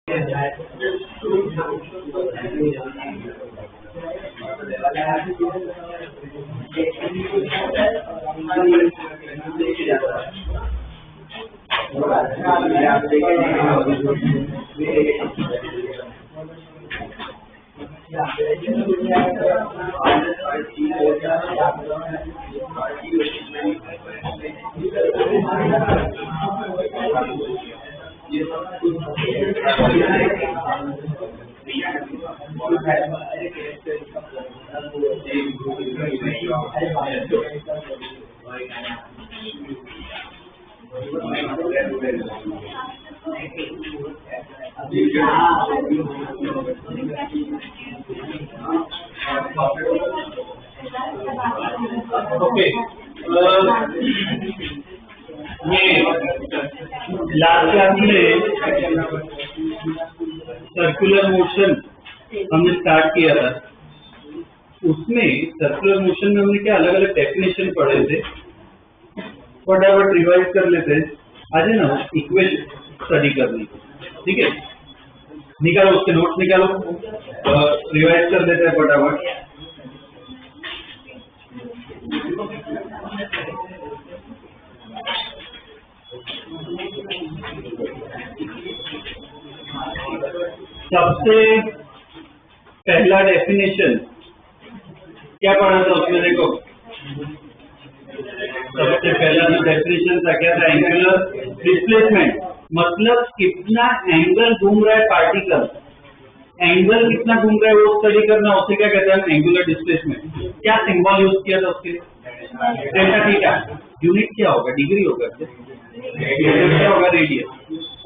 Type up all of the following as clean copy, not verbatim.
Okay, ये last class में circular motion हमने स्टार्ट किया था। उसमें सर्कुलर मोशन में हमने क्या अलग अलग डेफिनेशन पढ़े थे, फटाफट रिवाइज कर लेते हैं। आज है ना इक्वेशन स्टडी करनी, ठीक है? निकालो उसके नोट्स निकालो, रिवाइज कर लेते हैं फटाफट। सबसे पहला डेफिनेशन क्या पढ़ा था उसमें? देखो, सबसे पहला जो डेफिनेशन था क्या था? एंगुलर डिस्प्लेसमेंट, मतलब कितना एंगल घूम रहा है पार्टिकल, एंगल कितना घूम रहा है वो स्टडी करना, उसे क्या कहते हैं? Angular displacement. क्या सिंबल यूज किया था उसके लिए? Delta theta. यूनिट क्या होगा? डिग्री होगा, क्या होगा? रेडियन।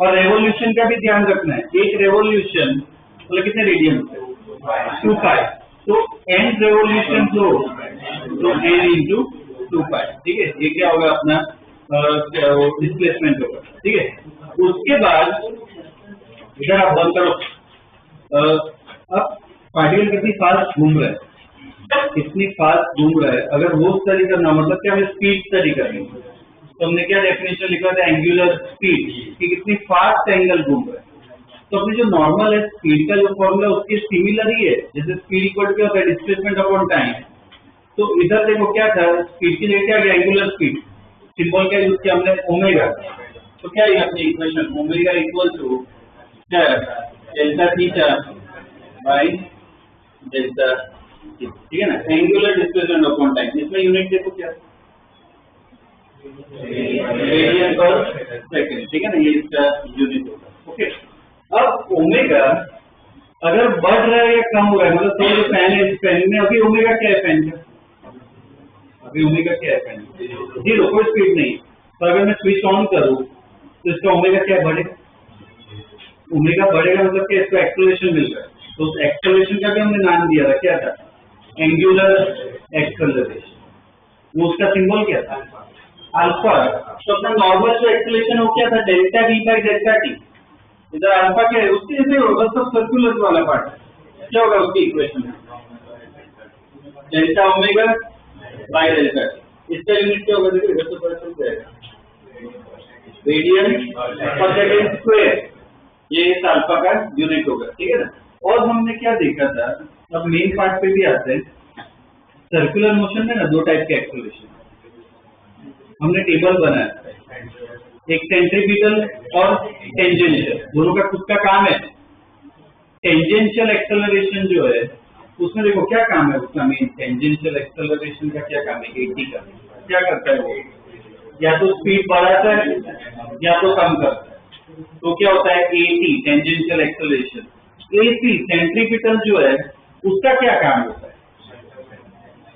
और रेवोल्यूशन का भी ध्यान रखना है, एक रेवोल्यूशन मतलब कितने रेडियन? 2 पाई। तो n रेवोल्यूशन जो तो n इंटू 2 पाई, ठीक है? ये क्या होगा? अपना डिस्प्लेसमेंट होगा, ठीक है? उसके बाद इधर आप बंद करो। अब पार्टिकल कितनी फास्ट घूम रहा है, कितनी फास्ट घूम रहा है, अगर वो स्टडी करना मतलब क्या? हमें स्पीड स्टडी करनी है। तो हमने क्या डेफिनेशन लिखा था? एंगुलर स्पीड, कि कितनी फास्ट एंगल घूम रहा है। तो अपनी जो नॉर्मल है स्पीड का जो फॉर्मूला उसके सिमिलर ही है, जैसे स्पीड इक्वल क्या होता है? Displacement upon time. तो इधर देखो क्या था? स्पीड के लिए क्या गया? Angular speed. सिंबल क्या यूज किया हमने? ओमेगा। तो क्या है अपनी इक्वेशन? ओमेगा इक्वल टू क्या? डेल्टा थीटा बाई डेल्टा, ठीक है ना? Angular displacement upon time. इसमें यूनिट देखो क्या? रेडियन पर सेकंड, ठीक है ना? ये इसका यूनिट होगा। ओके, अब ओमेगा अगर बढ़ रहा है या कम हो रहा है, मतलब तो जो फैन है, फैन में अभी ओमेगा क्या है? फैन का अभी ओमेगा क्या है? फैन 0, कोई स्पीड नहीं। तो अगर मैं स्विच ऑन करूं तो इसका ओमेगा क्या बढ़ेगा? ओमेगा बढ़ेगा, मतलब कि इसको एक्सेलरेशन मिल रहा है। तो उस एक्सेलरेशन का भी हमने नाम दिया था, क्या था? Angular acceleration. वो उसका सिंबल क्या था? अल्फा। तो अपना नॉर्मल जो एक्सेलरेशन हो क्या था? Delta we by delta T. इधर अल्फा क्या है? उसके जैसे होगा, सब सर्कुलर वाला पार्ट। क्या होगा उसकी equation? Delta omega by delta T. इसका यूनिट क्या होगा? देखो इधर तो पता चल जाएगा, रेडियन पर सेकंड स्क्वायर। ये इस अल्फा का यूनिट होगा, ठीक है ना? और हमने क्या देखा था? अब मेन पार्ट पे भी आते हैं। सर्कुलर मोशन में ना 2 टाइप के एक्सेलरेशन हमने टेबल बनाया, एक सेंट्रीपिटल और टेंजेंशियल। दोनों का खुद का काम है। टेंजेंशियल एक्सेलरेशन जो है उसमें देखो क्या काम है उसका? मेन टेंजेंशियल एक्सेलरेशन का क्या काम है? 80 का। क्या करता है वो? या तो स्पीड बढ़ाता है या तो कम करता है। तो क्या होता है? 80 टेंजेंशियल एक्सेलरेशन। 80 सेंट्रीपिटल जो है उसका क्या काम होता है?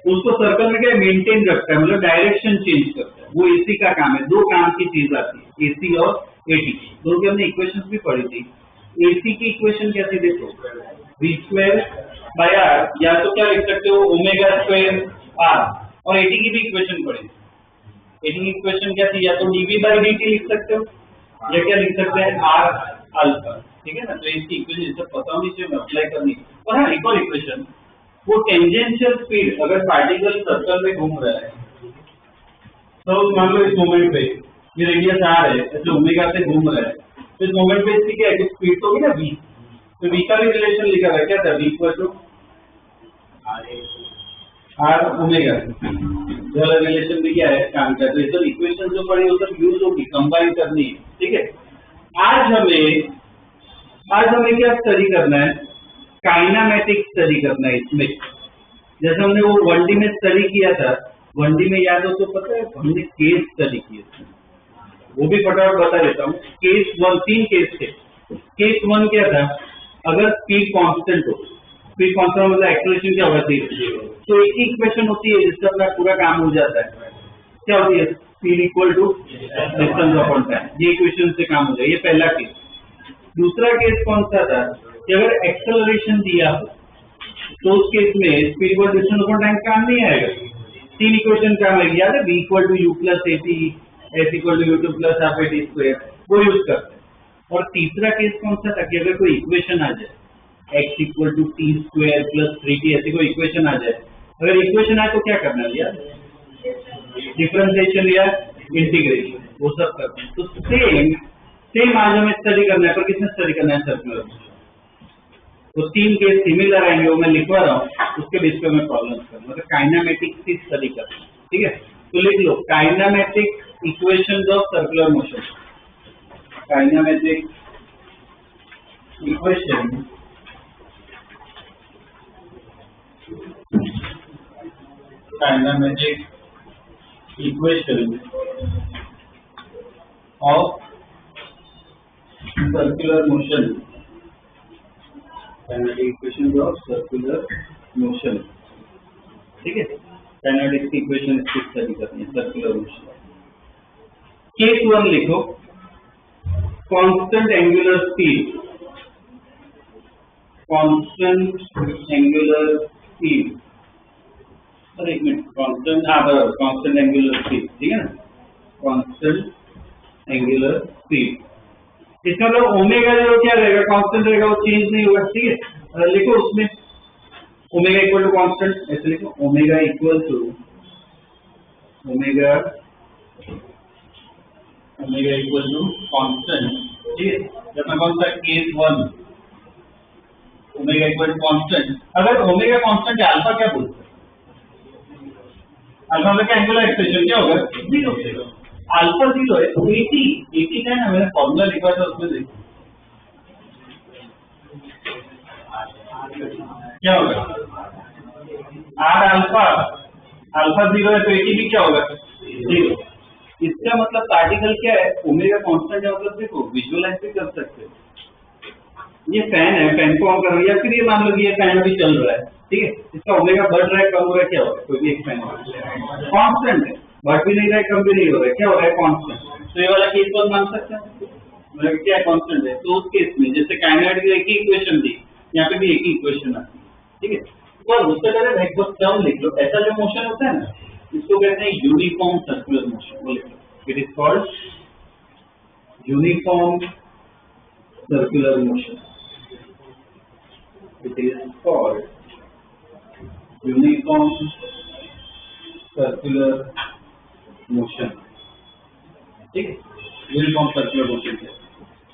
उसको सर्कल में क्या मेंटेन रखता है, मतलब डायरेक्शन चेंज करता है। वो एसी का काम है। 2 काम की चीज आती है, एसी और एटी। दोनों की हमने इक्वेशंस भी पढ़ी थी। एसी की इक्वेशन क्या थी? देखो, v स्क्वायर बाय आर, या तो क्या लिख सकते हो? Omega square R. और एटी की भी इक्वेशन पढ़ी। एटी की इक्वेशन क्या थी? या तो डीवी बाई डी लिख सकते हो, या क्या लिख सकते हैं? आर अल्फा, ठीक है ना? तो इसकी इक्वेशन सब पता होनी चाहिए, अप्लाई करनी। और हाँ, एक और इक्वेशन, वो टेंजेंशियल स्पीड, अगर पार्टिकल सर्कल में घूम रहा है तो मान लो इस मोमेंट पे ये रेडियस आर है, ऐसे ओमेगा से घूम रहा है, तो तो इस मोमेंट पे इसकी क्या है, स्पीड तो होगी ना v, तो v का भी रिलेशन लिखा हुआ है, क्या था, v equal to R omega, ये वाला रिलेशन भी क्या है, काम का। तो ये सब इक्वेशन जो पढ़ी वो सब यूज होगी, कंबाइन करनी है, ठीक है। आज हमें क्या स्टडी करना है, काइनामेटिक स्टडी करना है इसमें। जैसे हमने वो 1D में स्टडी किया था, 1D में याद हो तो पता है हमने केस स्टडी किए थे, वो भी फटाफट बता देता हूँ। केस 1, 3 केस थे। केस 1 क्या था, अगर स्पीड कांस्टेंट हो, स्पीड कांस्टेंट मतलब एक्सेलरेशन क्या होगा, तो एक ही इक्वेशन होती है जिससे अपना पूरा काम हो जाता है, क्या होती है, speed equal to distance upon time, ये इक्वेशन से काम हो जाए। ये पहला केस। दूसरा केस कौन सा था, कि अगर एक्सेलरेशन दिया हो तो उस केस में speed equal distance upon time काम नहीं आएगा, 3 इक्वेशन काम आएगी, याद है, v equal to u plus a t, s equal to u two plus half a t square, वो यूज करते हैं। और तीसरा केस कौन सा था, कि अगर कोई इक्वेशन आ जाए x equal to t square plus 3t, ऐसी कोई इक्वेशन आ जाए, अगर इक्वेशन आए तो क्या करना है यार, डिफरेंशिएशन या इंटीग्रेशन, वो सब करते हैं। तो सेम आज हमें स्टडी करना है, पर किसने स्टडी करना है, सर्कुलर। तो 3 केस सिमिलर आएंगे, वो मैं लिखवा रहा हूँ, उसके बेस पे मैं प्रॉब्लम करूँगा, मतलब काइनामेटिक की स्टडी करना है, ठीक है। तो लिख लो, kinematic equations of circular motion, kinematic equation kinematic equation of circular motion, kinetic equation of circular motion, ठीक है। काइनेटिक इक्वेशन इसकी स्टडी करनी है, सर्कुलर मोशन। केस 1 लिखो, constant angular speed, constant angular speed, अरे एक मिनट, कांस्टेंट, हाँ बराबर, कांस्टेंट एंगुलर स्पीड, ठीक है ना, कांस्टेंट एंगुलर स्पीड। इसका मतलब ओमेगा जो क्या रहेगा, कांस्टेंट रहेगा, वो चेंज नहीं होगा, ठीक है। लिखो उसमें ओमेगा इक्वल टू कांस्टेंट, ऐसे लिखो, omega equal to omega equal to constant, ठीक है। जब मैं कौन सा case 1, omega equal to constant, अगर ओमेगा कांस्टेंट है, अल्फा क्या बोलते हैं, अल्फा में क्या एंगुलर एक्सप्रेशन क्या होगा, 0, अल्फा 0 है, तो 80 का है ना, मैंने फॉर्मूला लिखा था उसमें देखो क्या होगा, आर अल्फा 0 है, तो 80 भी क्या होगा, 0। इसका मतलब पार्टिकल क्या है, ओमेगा कांस्टेंट है, मतलब देखो विजुअलाइज भी कर सकते हो। ये फैन है, फैन को ऑन करो, या फिर ये मान लो कि ये फैन अभी चल रहा है, ठीक है, इसका ओमेगा बढ़ रहा है, कम हो रहा है, क्या हो रहा है, कोई भी एक फैन कांस्टेंट है, बढ़ भी नहीं रहा है, कम भी नहीं हो रहा है, क्या हो रहा है, कांस्टेंट। तो ये वाला केस 1 मान सकते हैं, मतलब क्या कांस्टेंट है। तो उस केस में जैसे काइनेटिक एक ही इक्वेशन थी, यहाँ पे भी एक ही इक्वेशन आती है, ठीक है। तो उससे पहले एक बार टर्म लिख लो, ऐसा जो मोशन होता है ना, इसको कहते हैं यूनिफॉर्म सर्कुलर मोशन, बोले it is called uniform circular motion, it is called uniform circular motion, ठीक है, यूनिफॉर्म सर्कुलर मोशन।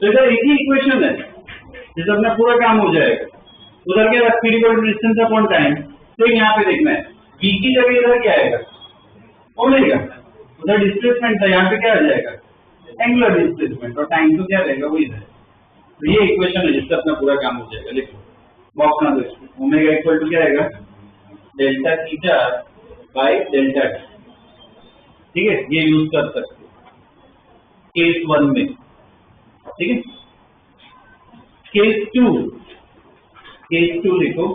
तो इधर एक ही इक्वेशन है जिससे अपना पूरा काम हो जाएगा। उधर क्या speed equal to distance upon time, तो यहाँ पे देखना है v की जगह इधर क्या आएगा, ओमेगा, उधर डिस्प्लेसमेंट था, यहाँ पे क्या आ जाएगा, एंगुलर डिस्प्लेसमेंट, और टाइम तो क्या रहेगा, वही है। तो ये इक्वेशन है जिससे अपना पूरा काम हो जाएगा। लिखो बॉक्स ना दो, ओमेगा इक्वल टू क्या आएगा, delta theta by delta T, ठीक है, ये यूज कर सकते केस 1 में, ठीक है। केस 2 लिखो,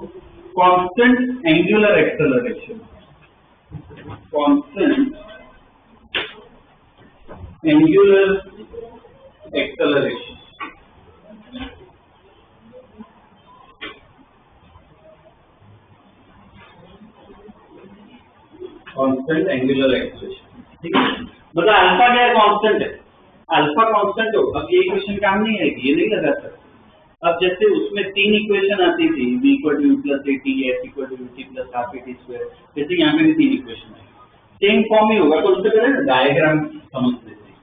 constant angular acceleration, constant angular acceleration, constant angular acceleration, ठीक है। मतलब अल्फा क्या है, कांस्टेंट है, अल्फा कांस्टेंट हो। अब ये इक्वेशन काम नहीं आएगी, ये नहीं लगा सकते। अब जैसे उसमें 3 इक्वेशन आती थी, v equal to u plus a t, s equal to u t plus half a t square, जैसे यहाँ पे भी 3 इक्वेशन है, सेम फॉर्म ही होगा। तो उससे पहले डायग्राम समझ लेते हैं।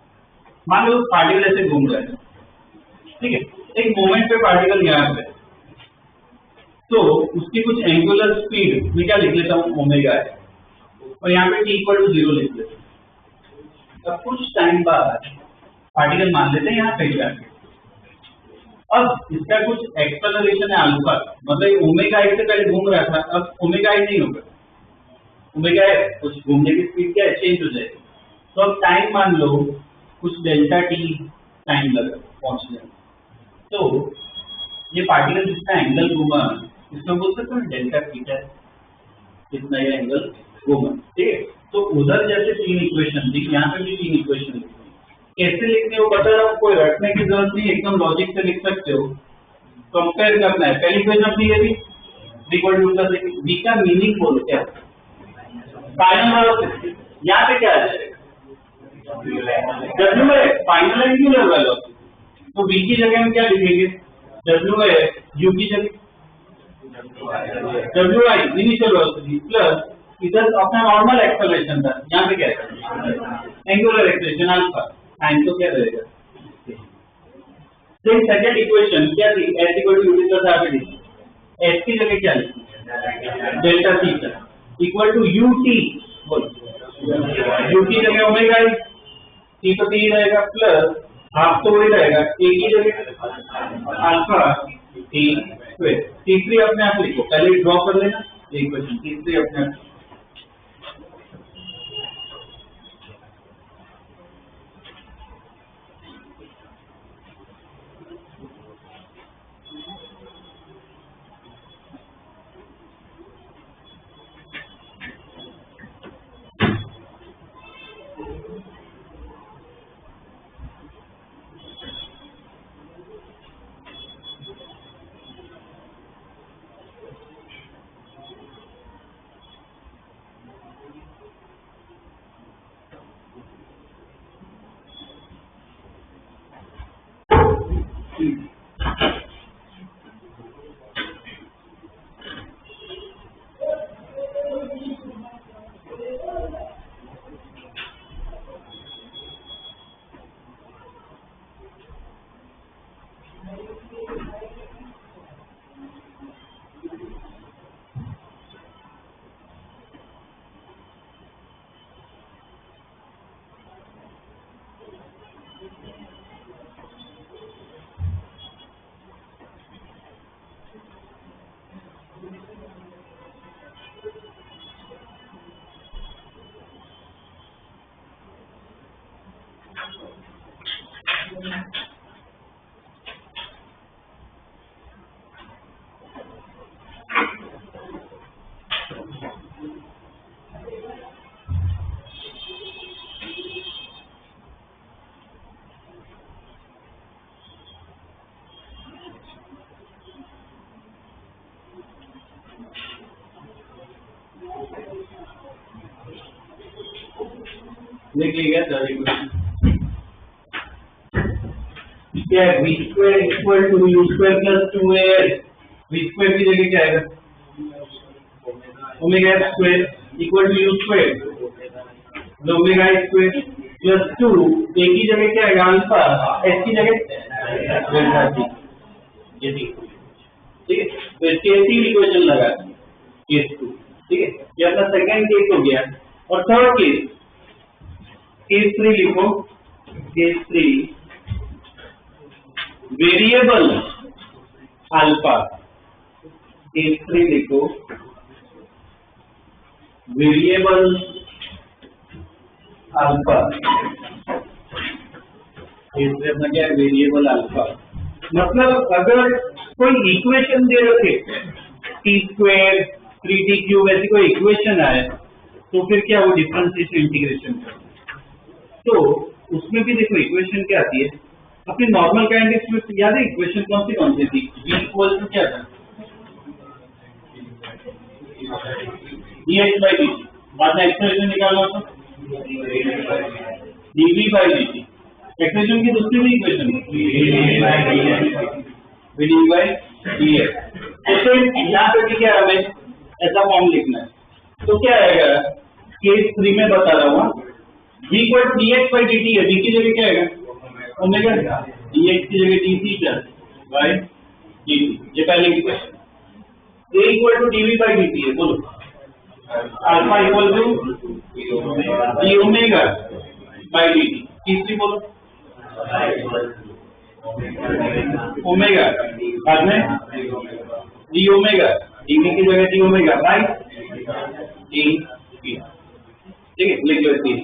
मान लो पार्टिकल ऐसे घूम रहा है, ठीक है। एक मोमेंट पे पार्टिकल यहाँ पे, तो उसकी कुछ एंगुलर स्पीड मैं क्या लिख लेता हूँ ओमेगा है, और यहाँ पे t इक्वल टू 0 लिख लेता हूँ। अब कुछ टाइम बाद पार्टिकल मान लेते हैं यहाँ पे जाके, अब इसका कुछ एक्सेलरेशन है अल्फा, मतलब ओमेगा आई से पहले घूम रहा था, अब ओमेगा आई नहीं होगा, ओमेगा आई कुछ घूमने की स्पीड क्या है चेंज हो जाएगी। तो अब टाइम मान लो कुछ डेल्टा टी टाइम लगा पहुंचने में, तो ये पार्टिकल जितना एंगल घूमा इसमें बोल सकते हैं डेल्टा थीटा है, जितना ये एंगल घूमा, ठीक है। तो उधर जैसे 3 इक्वेशन थी, यहाँ पे भी 3 इक्वेशन लिखनी, कैसे लिखने वो बता रहा हूँ, कोई रटने की जरूरत नहीं, एकदम लॉजिक से लिख सकते हो। कंपेयर करना है, पहली इक्वेशन अपनी ये भी बी का मीनिंग बोलो क्या, फाइनल वेलोसिटी, यहाँ पे क्या आ जाएगा डब्ल्यू है फाइनल एंगुलर वेलोसिटी, तो बी की जगह हम क्या लिखेंगे डब्ल्यू है, यू की जगह W I initial velocity plus इधर अपना नॉर्मल एक्सेलरेशन था, यहाँ पे क्या है एंगुलर एक्सेलरेशन अल्फा, साइन तो क्या रहेगा। तो सेकंड इक्वेशन क्या थी, s equal to u plus r dt, s की जगह क्या लिखी delta theta equal to ut, बोलो u की जगह ओमेगा i, t तो t रहेगा प्लस हाफ तो वही रहेगा, a की जगह अल्फा t स्क्वायर। तीसरी अपने आप लिखो, पहले ड्रॉ कर लेना इक्वेशन, तीसरी अपने आप लिख लिया थर्ड इक्वेशन क्या है, v square equal to u square plus 2al, v square की जगह क्या आएगा omega square equal to u square omega square plus 2, a की जगह क्या आएगा अल्फा, s की जगह डेल्टा t, ये ठीक है। तो इसके 3 इक्वेशन लगा केस 2, ठीक है, ये अपना सेकंड केस हो गया। और थर्ड केस, केस 3 लिखो, केस 3 वेरिएबल अल्फा, केस 3 लिखो वेरिएबल अल्फा, केस 3 अपना क्या है वेरिएबल अल्फा, मतलब अगर कोई इक्वेशन दे रखे टी स्क्वायर 3t क्यूब ऐसी कोई इक्वेशन आए तो फिर क्या वो डिफरेंशिएशन इंटीग्रेशन कर, तो उसमें भी देखो इक्वेशन क्या आती है अपनी नॉर्मल काइनेटिक्स में, याद है इक्वेशन कौन सी थी, v इक्वल टू क्या था dx by dt, बाद में एक्सप्रेशन निकालना था dv by dt, एक्सप्रेशन की दूसरी भी इक्वेशन dv by dx। तो फिर यहाँ पे भी क्या हमें ऐसा फॉर्म लिखना है, तो क्या आएगा केस 3 में बता रहा हूँ v equal dx by dt है, v की जगह क्या आएगा ओमेगा, dx की जगह डी थीटा बाय dt, ये पहले की question. a equal to dv by dt है, बोलो alpha equal to d omega by dt। तीसरी बोलो ओमेगा, बाद में डी ओमेगा, dv की जगह डी ओमेगा बाई डी, ठीक है, लिख लो तीन।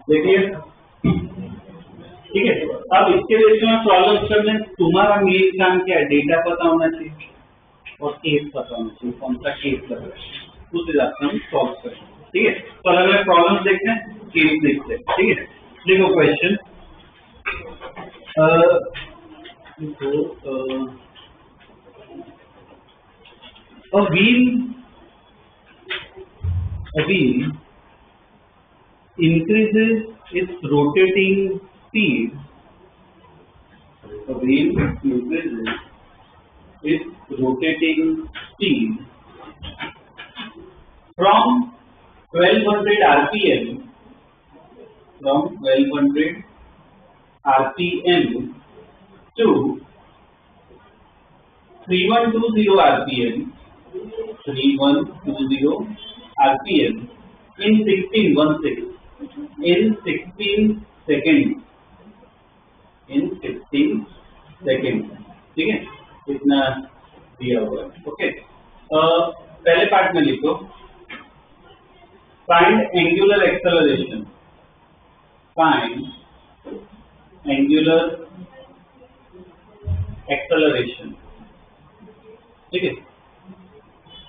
देखिए ठीक है, अब इसके लिए मैं प्रॉब्लम करने, तुम्हारा मेन काम क्या है, डेटा पता होना चाहिए और केस पता होना चाहिए, कौन सा केस कर रहा है उस हिसाब से हम सॉल्व करेंगे। ठीक है, तो अलग अलग प्रॉब्लम देखते हैं, केस देखते हैं। ठीक है, देखो question a wheel increases its rotating speed. A wheel increases its rotating speed from 1200 RPM to 3120 RPM in 16 seconds। ठीक है, इतना दिया हुआ है। ओके, पहले पार्ट में लिखो फाइंड एंगुलर एक्सेलरेशन, ठीक है।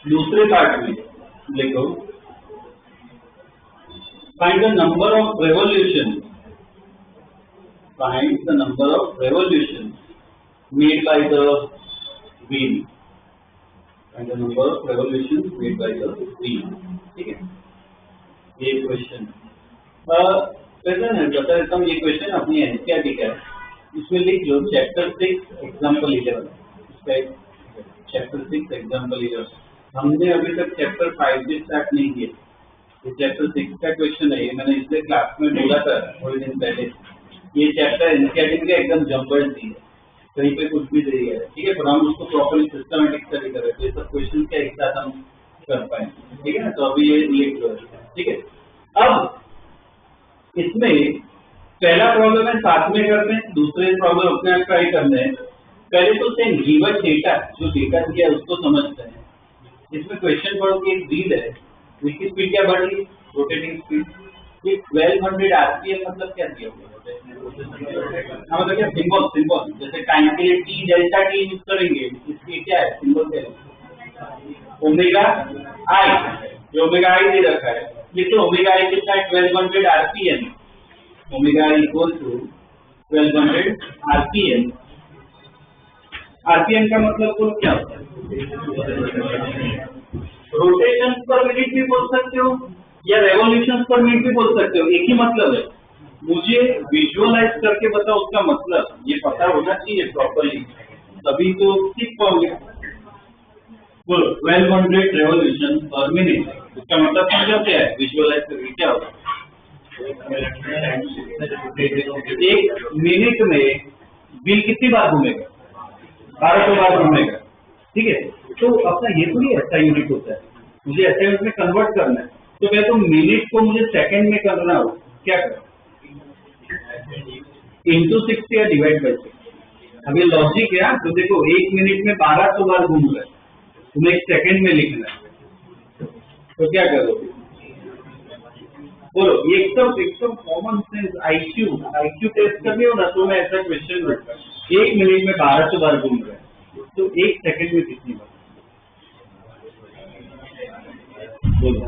दूसरे पार्ट में लिखो find the number of revolution made by the wheel. ठीक है, ये क्वेश्चन बता देता हूँ। ये क्वेश्चन अपनी एनसीईआरटी का है, इसमें लिख लो चैप्टर 6 एग्जाम्पल 11। Chapter 6 example 11। हमने अभी तक चैप्टर 5 से स्टार्ट नहीं किया, ये चैप्टर 6 का क्वेश्चन है। ये मैंने इसलिए क्लास में बोला था थोड़े दिन पहले, ये चैप्टर एनसीईआरटी का एकदम जबरदस्त है, कहीं पे कुछ भी नहीं है। ठीक है, पर हम उसको प्रॉपर्ली सिस्टमेटिक स्टडी करें तो ये सब क्वेश्चन क्या एक साथ हम कर पाए। ठीक है ना, तो अभी ये लिख लो। ठीक है, अब इसमें पहला प्रॉब्लम है साथ में करते हैं, दूसरे प्रॉब्लम अपने आप ट्राई करने हैं। पहले तो सेम गिवन डेटा, जो डेटा दिया है उसको समझते हैं। इसमें क्वेश्चन पढ़ो कि एक व्हील है, इसकी स्पीड क्या बढ़ रही है, रोटेटिंग स्पीड। ये 1200 आरपीएम मतलब क्या दिया हुआ है, मतलब क्या सिंबल जैसे टाइम के लिए टी डेल्टा टी यूज करेंगे, इसकी क्या है सिंबल क्या है, ओमेगा आई। जो ओमेगा आई दे रखा है, ये तो ओमेगा आई कितना है 1200 RPM. Omega i equal to 1200 RPM. RPM का मतलब क्या होता है, रोटेशन पर मिनट भी बोल सकते हो या रेवोल्यूशन पर मिनट भी बोल सकते हो, एक ही मतलब है। मुझे विजुअलाइज करके बताओ उसका मतलब, ये पता होना चाहिए प्रॉपर्ली, तभी तो सीख पाओगे। बोलो 1200 रेवोल्यूशन पर मिनट, उसका मतलब समझो क्या है, विजुअलाइज करके क्या होगा। एक मिनट में व्हील कितनी बार घूमेगा, 1200 बार घूमेगा। ठीक है, तो अपना ये तो नहीं ऐसा यूनिट होता है, मुझे ऐसा यूनिट में कन्वर्ट करना है, तो मैं तो मिनट को मुझे सेकंड में करना हो, क्या करें, इंटू 60 या डिवाइड बाई 6। अब ये लॉजिक है, तो देखो 1 मिनट में 1200 बार घूम रहा है, तुम्हें 1 सेकंड में लिखना है, तो क्या करोगे, बोलो, ये एकदम कॉमन सेंस आईक्यू टेस्ट करनी हो ना तो मैं ऐसा क्वेश्चन रखता हूँ, 1 मिनट में 1200 बार घूम रहा है तो 1 सेकंड में कितनी बार? बोलो,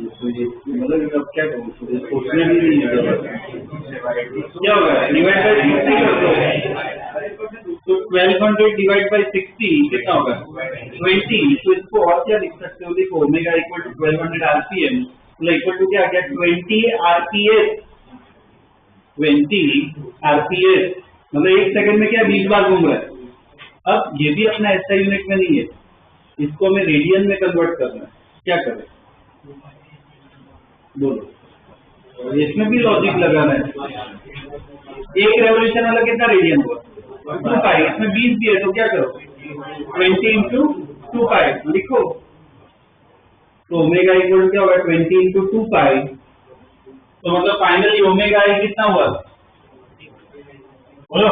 मतलब अब क्या कहूँ, सोचने भी नहीं है क्या होगा, डिवाइड बाई 60 कर दो तो 1200 डिवाइड बाई 60 कितना होगा 20। तो इसको और क्या लिख सकते हो, देखो ओमेगा इक्वल टू 1200 आरपीएम मतलब इक्वल टू क्या आ गया 20 आरपीएस, 20 आरपीएस मतलब 1 सेकंड में क्या 20 बार घूम रहा है। अब ये भी अपना ऐसा यूनिट में नहीं है, इसको हमें रेडियन में कन्वर्ट करना है, क्या करें बोलो, इसमें भी लॉजिक लगाना है। एक रेवोल्यूशन वाला कितना रेडियन हुआ 2 पाई, इसमें 20 भी है तो क्या करो 20 इंटू 2 पाई लिखो, तो ओमेगा इक्वल क्या होगा 20 इंटू 2 पाई, तो मतलब फाइनली ओमेगा आई कितना हुआ बोलो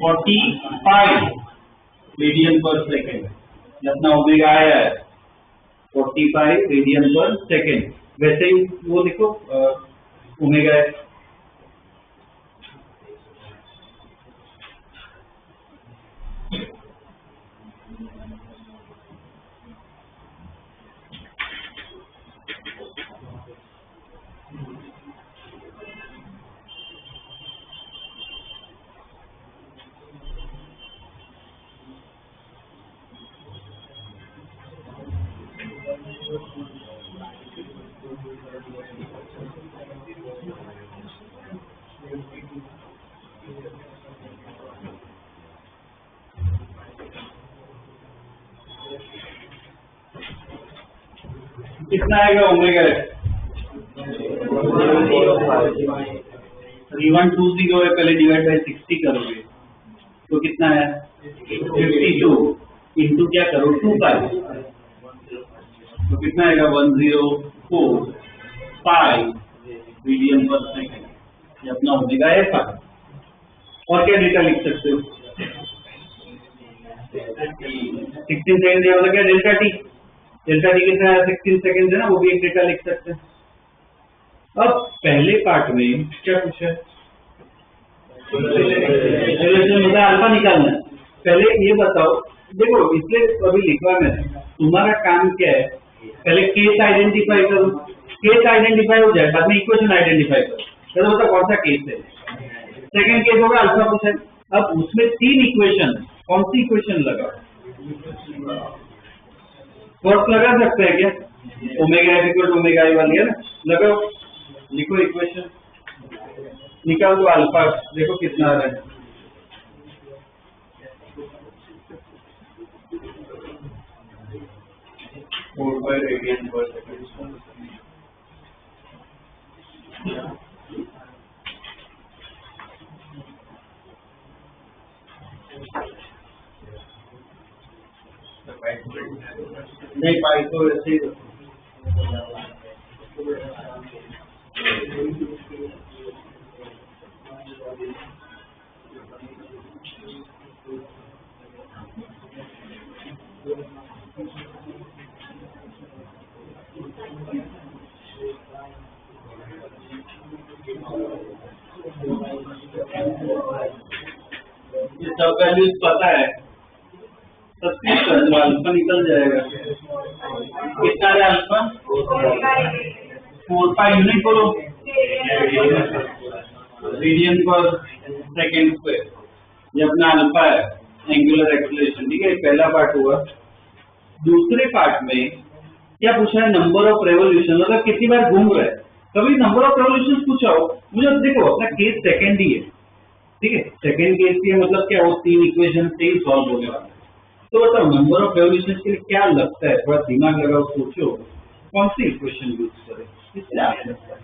45 रेडियन पर सेकेंड। अपना ओमेगा आया है 45 रेडियन पर सेकेंड। वैसे ही वो देखो ओमेगा है कितना आएगा ओमेगा 3120 है, पहले डिवाइड बाई 60 करोगे तो कितना है 52 इंटू क्या करो 2 पाई तो कितना आएगा 104 रेडियन पर सेकेंड, ये अपना ओमेगा है। और क्या डेटा लिख सकते हो 16 सेकेंड दिया होता क्या डेल्टा टी कितना है 16 सेकेंड है ना, वो भी एक डेटा लिख सकते हैं। अब पहले पार्ट में क्या पूछा है अल्फा निकालना है। पहले ये बताओ, देखो इसलिए अभी लिखवा में तुम्हारा काम क्या है, पहले केस आइडेंटिफाई करो, केस आइडेंटिफाई हो जाए बाद में इक्वेशन आइडेंटिफाई करो, चलो बता कौन सा केस है। सेकंड केस होगा अल्फा पूछा है, अब उसमें 3 इक्वेशन, कौन सी इक्वेशन लगाओ, फर्स्ट लगा सकते हैं क्या omega equal to omega i वाली है ना, लगाओ लिखो इक्वेशन निकाल दो अल्फा, देखो कितना आ रहा है 4 रेडियन पर सेकंड। नहीं पाई तो ऐसे ही सब वैल्यूज पता है, सब्स्टिट्यूट कर दो अल्फा निकल जाएगा। कितना है अल्फा 4 यूनिट बोलो रेडियन पर सेकेंड स्क्वायर, ये अपना अल्फा है एंगुलर एक्सीलरेशन, ठीक है पहला पार्ट हुआ। दूसरे पार्ट में क्या पूछा है नंबर ऑफ रेवोल्यूशन, मतलब कितनी बार घूम रहा है। कभी नंबर ऑफ रेवोल्यूशन पूछा हो मुझे, देखो अपना केस सेकेंड ही है, ठीक है सेकेंड केस की मतलब क्या हो 3 इक्वेशन से ही सॉल्व होने वाला है। तो बताओ नंबर ऑफ रेवोल्यूशन के लिए क्या लगता है, थोड़ा दिमाग लगाओ सोचो कौन सी इक्वेशन यूज करें, किससे आप लगता है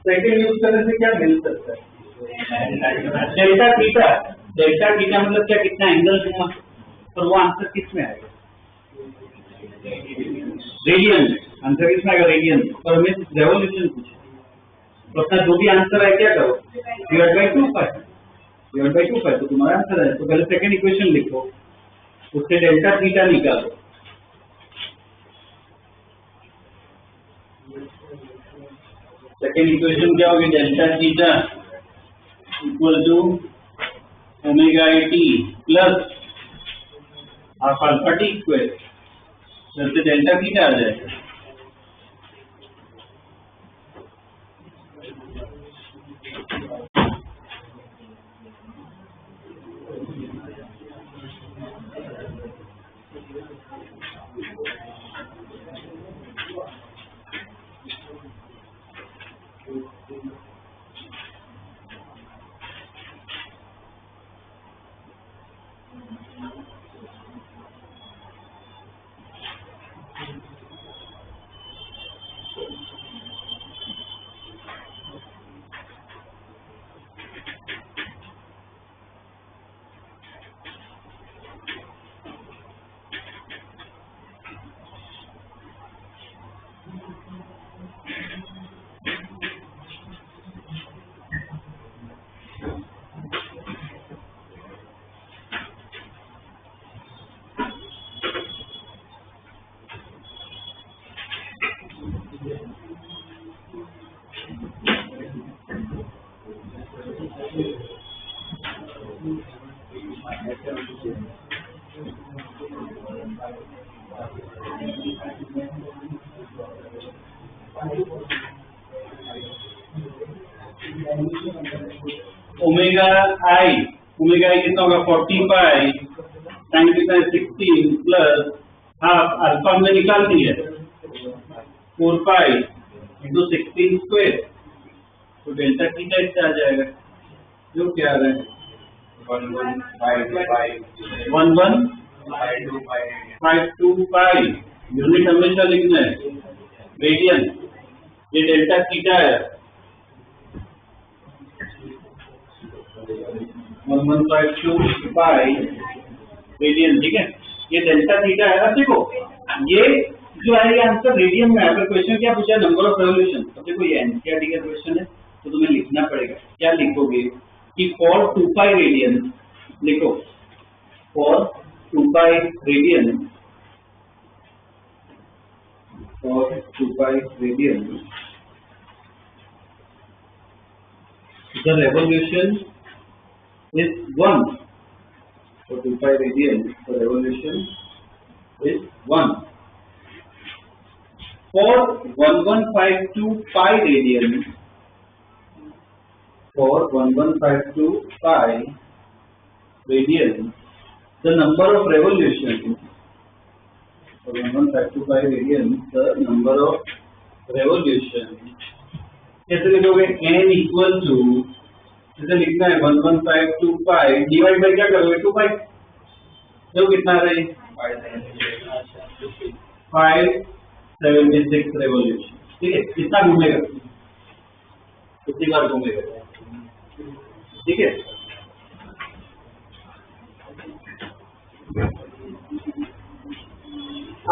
सेकेंड यूज करने से क्या मिल सकता है डेल्टा थीटा। डेल्टा थीटा मतलब क्या कितना एंगल घूमा, और वो आंसर किस में आएगा रेडियन में, आंसर किस में आएगा रेडियन, और हमें रेवोल्यूशन पूछे तो अपना जो भी आंसर है क्या करो डिवाइड बाई 2 पाई तो तुम्हारा आंसर है। तो पहले सेकंड इक्वेशन लिखो, उससे डेल्टा थीटा निकालो, सेकेंड इक्वेशन क्या होगी, delta theta equal to omega i t plus half alpha t square, जैसे डेल्टा थीटा आ जाएगा। ओमेगा आई कितना होगा 40 pi sine theta 16 plus half alpha में निकाल दिया 4 पाई इंटू 16 स्क्वायर, तो डेल्टा थीटा इससे आ जाएगा जो क्या आ रहा है 1152 पाई, यूनिट हमेशा लिखना है रेडियन, ये डेल्टा थीटा है 1152 पाई रेडियन, ठीक है, ये डेल्टा थीटा है। अब देखो ये जो है ये आंसर रेडियन में है। अगर क्वेश्चन क्या पूछा नंबर ऑफ रेवोल्यूशन, तो देखो ये एनसीईआरटी का क्वेश्चन है तो तुम्हें लिखना पड़ेगा, क्या लिखोगे कि फॉर 2 पाई रेडियन, लिखो for 2 pi radian, for 2 pi radian the revolution is 1, for 2 pi radian the revolution is 1. For 1152 pi radian, for 1152 pi radian the number of revolution, for 1152 pi radian the number of revolution, कैसे लिखोगे n equal to, इसे लिखना है 1152 pi divide by क्या करोगे 2 पाई, जो कितना आ रहा है 576 रेवोल्यूशन, ठीक है, कितना घूमेगा, कितनी बार घूमेगा, ठीक है।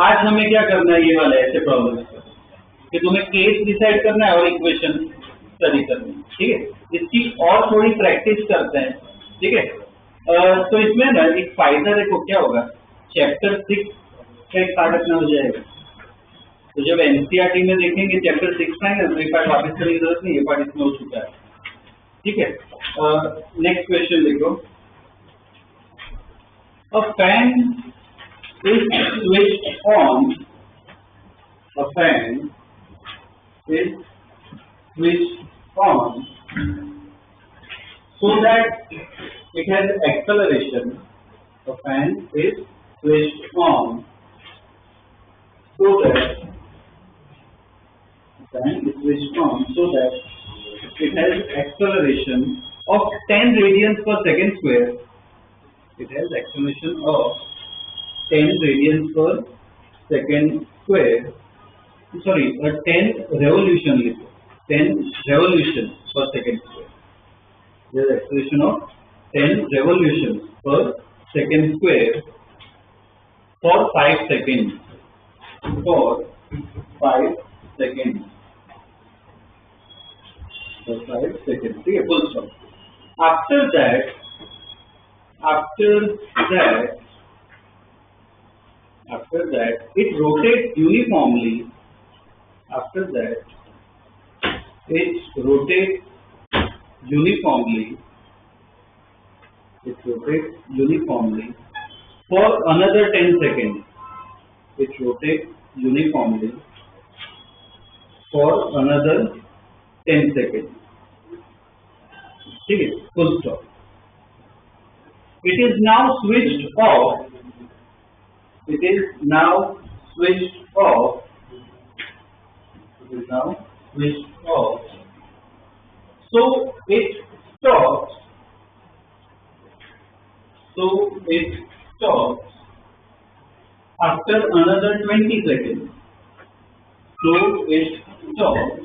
आज हमें क्या करना है, ये वाला ऐसे प्रॉब्लम कि तुम्हें केस डिसाइड करना है और इक्वेशन स्टडी करनी है, ठीक है। इसकी और थोड़ी प्रैक्टिस करते हैं, ठीक है। तो इसमें ना एक फायदा देखो क्या होगा, चैप्टर 6 का एक पार्ट अपना हो जाएगा, तो जब एनसीईआरटी में देखेंगे चैप्टर 6 आएगा तो ये पार्ट वापस करने की जरूरत नहीं, ये पार्ट इसमें हो चुका है, ठीक है। नेक्स्ट क्वेश्चन देखो, a fan is switched on, a fan is switched on so that it has acceleration, the fan is switched on so that the fan is switched on so that it has acceleration of 10 radians per second square, it has acceleration of 10 radians per second square, sorry 10 revolution, 10 revolutions per second square, there is acceleration of 10 revolutions per second square for 5 seconds, for 5 seconds, for 5 seconds, ठीक है, full stop. After that it rotates uniformly, after that it rotates uniformly. It rotates uniformly for another 10 seconds. It rotates uniformly for another 10 seconds. ठीक है, full stop. It is now switched off. It is now switched off. It is now switched off. So it stops. So it stops after another 20 seconds. So it stops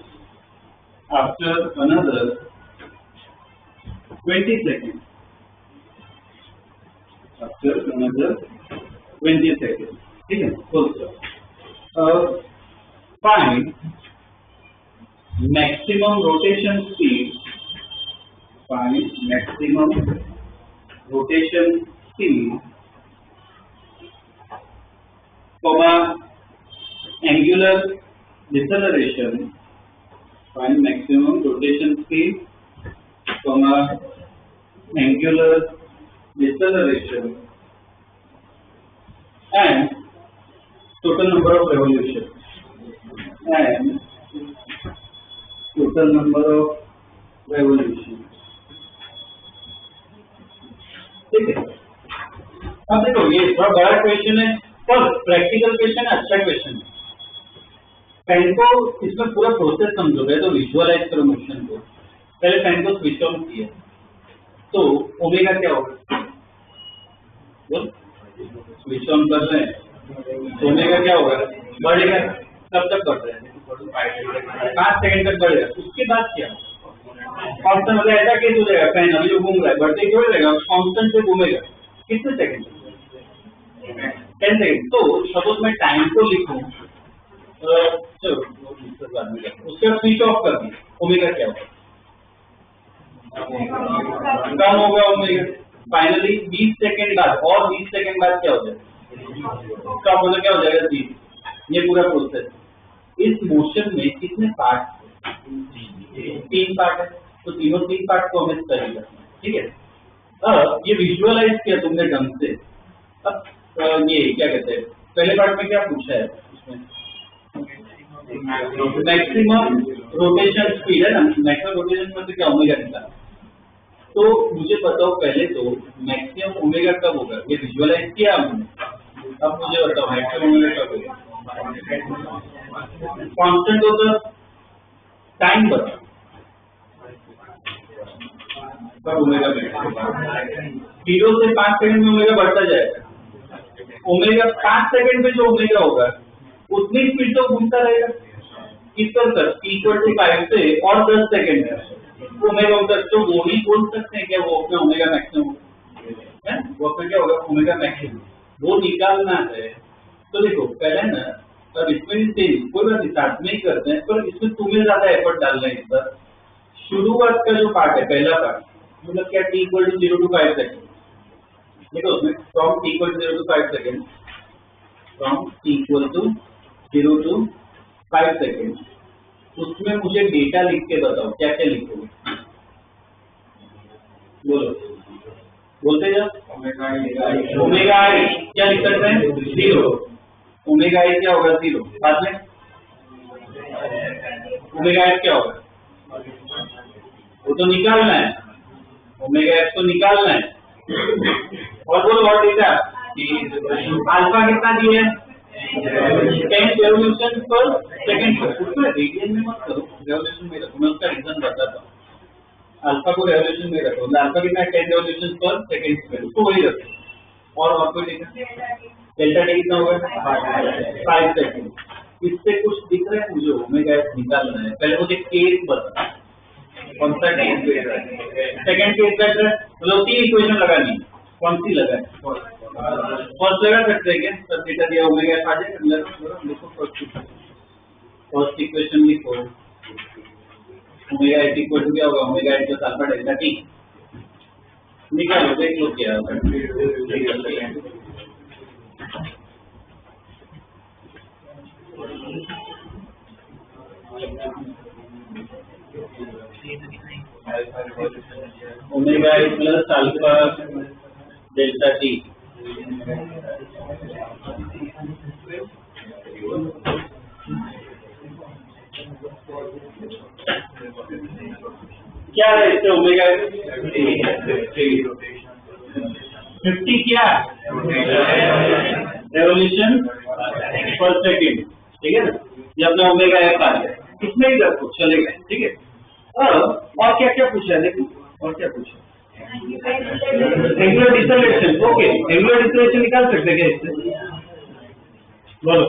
after another 20 seconds. After another 20 seconds. ठीक है, full stop. Find maximum rotation speed. Find maximum rotation speed, angular deceleration. Find maximum rotation speed, angular deceleration, and total number of revolutions. And total number of revolutions. ठीक है, अब देखो ये थोड़ा बड़ा question है पर प्रैक्टिकल क्वेश्चन है, अच्छा क्वेश्चन है। फैन को इसमें पूरा प्रोसेस समझोगे तो विजुअलाइज करो मोशन को। पहले फैन को स्विच ऑन किया तो ओमेगा क्या होगा, स्विच ऑन कर रहे हैं तो ओमेगा क्या होगा, बढ़ेगा। कब तक बढ़ रहा है, 5 सेकंड तक बढ़ेगा। उसके बाद क्या कांस्टेंट, मतलब ऐसा केस हो जाएगा फैन अभी जो घूम रहा है बढ़ते ही रहेगा, कांस्टेंट से घूमेगा कितने सेकंड, 10 सेकंड। तो सपोज मैं टाइम को लिखूं, चलो उसके बाद स्विच ऑफ कर दिया, ओमेगा क्या होगा, कम होगा ओमेगा। फाइनली 20 सेकंड बाद और 20 सेकंड बाद क्या हो जाएगा, स्टॉप होगा, क्या हो जाएगा 30। ये पूरा प्रोसेस। इस मोशन में कितने पार्ट, 3 पार्ट है, तो तीनों 3 पार्ट को हमें स्टडी करना है। ठीक है, अब ये विजुअलाइज किया तुमने ढंग से। अब ये क्या कहते हैं, पहले पार्ट में क्या पूछा है, उसमें मैक्सिमम रोटेशन स्पीड है ना, मैक्सिमम रोटेशन में से क्या ओमेगा निकाला। तो मुझे बताओ पहले तो मैक्सिमम ओमेगा कब होगा, ये विजुअलाइज किया हमने। अब मुझे बताओ मैक्सिमम ओमेगा कब होगा, कांस्टेंट होगा, टाइम बताओ कब ओमेगा 0 से 5 सेकंड में ओमेगा बढ़ता जाएगा। ओमेगा 5 सेकंड में जो ओमेगा होगा उतनी स्पीड तो घूमता रहेगा, किस तक, इक्वल टू 5 से और 10 सेकंड है ओमेगा होता, तो वो ही बोल सकते हैं क्या वो अपना ओमेगा मैक्सिमम है, वो अपना क्या होगा ओमेगा मैक्सिमम, वो निकालना है। तो देखो पहले ना, अब इसमें भी सेम कोई बात नहीं, साथ में ही करते हैं, पर इसमें तुम्हें ज्यादा एफर्ट डालना है इस पर। शुरुआत का जो पार्ट है, पहला पार्ट, मतलब क्या t equal to 0 to 5 second, देखो उसमें from t equal to 0 to 5 second, from t equal to 0 to 5 second, उसमें मुझे डेटा लिख के बताओ क्या क्या लिखोगे, बोलो, बोलते जाओ। ओमेगा आई क्या लिख सकते हैं, 0, ओमेगा आई क्या होगा 0, बाद में ओमेगा एफ क्या होगा, वो तो निकालना है, ओमेगा एफ तो निकालना है। और बोलो और डेटा, अल्फा कितना दिए, 10 रेवोल्यूशन पर सेकंड पर, उसमें रेडियन में मत करो, रेवोल्यूशन में रखो, मैं उसका रीजन बताता हूँ। अल्फा को रेवोल्यूशन में रखो, अल्फा कितना है 10 रेवोल्यूशन पर सेकंड पर, उसको वही रखो। और कोई डेटा, डेल्टा टी कितना होगा 5 सेकंड। इससे कुछ दिख रहा है मुझे, ओमेगा एफ निकालना है। पहले मुझे केस बता, कौन सा केस बेटर है, सेकंड केस बेटर है, मतलब 3 इक्वेशन लगानी, कौन सी लगाए, फर्स्ट लगा सकते हैं क्या, सब डेटा दिया ओमेगा एफ आ जाएगा, लिखो फर्स्ट इक्वेशन लिखो, ओमेगा एफ इक्वल टू क्या होगा, omega F plus alpha delta T, निकालो देख लो क्या होगा। ओमेगा आई प्लस अल्फा डेल्टा टी। क्या है इससे ओमेगा 50 क्या रेवोल्यूशन पर सेकेंड, ठीक है ना। ये अपना ओमेगा एफ आ गया, इसमें ही रखो चलेगा, ठीक है। अब और क्या क्या पूछा है देखो, और क्या पूछा, एंगुलर डिसलेशन। ओके, एंगुलर डिसलेशन निकाल सकते हैं क्या इससे, बोलो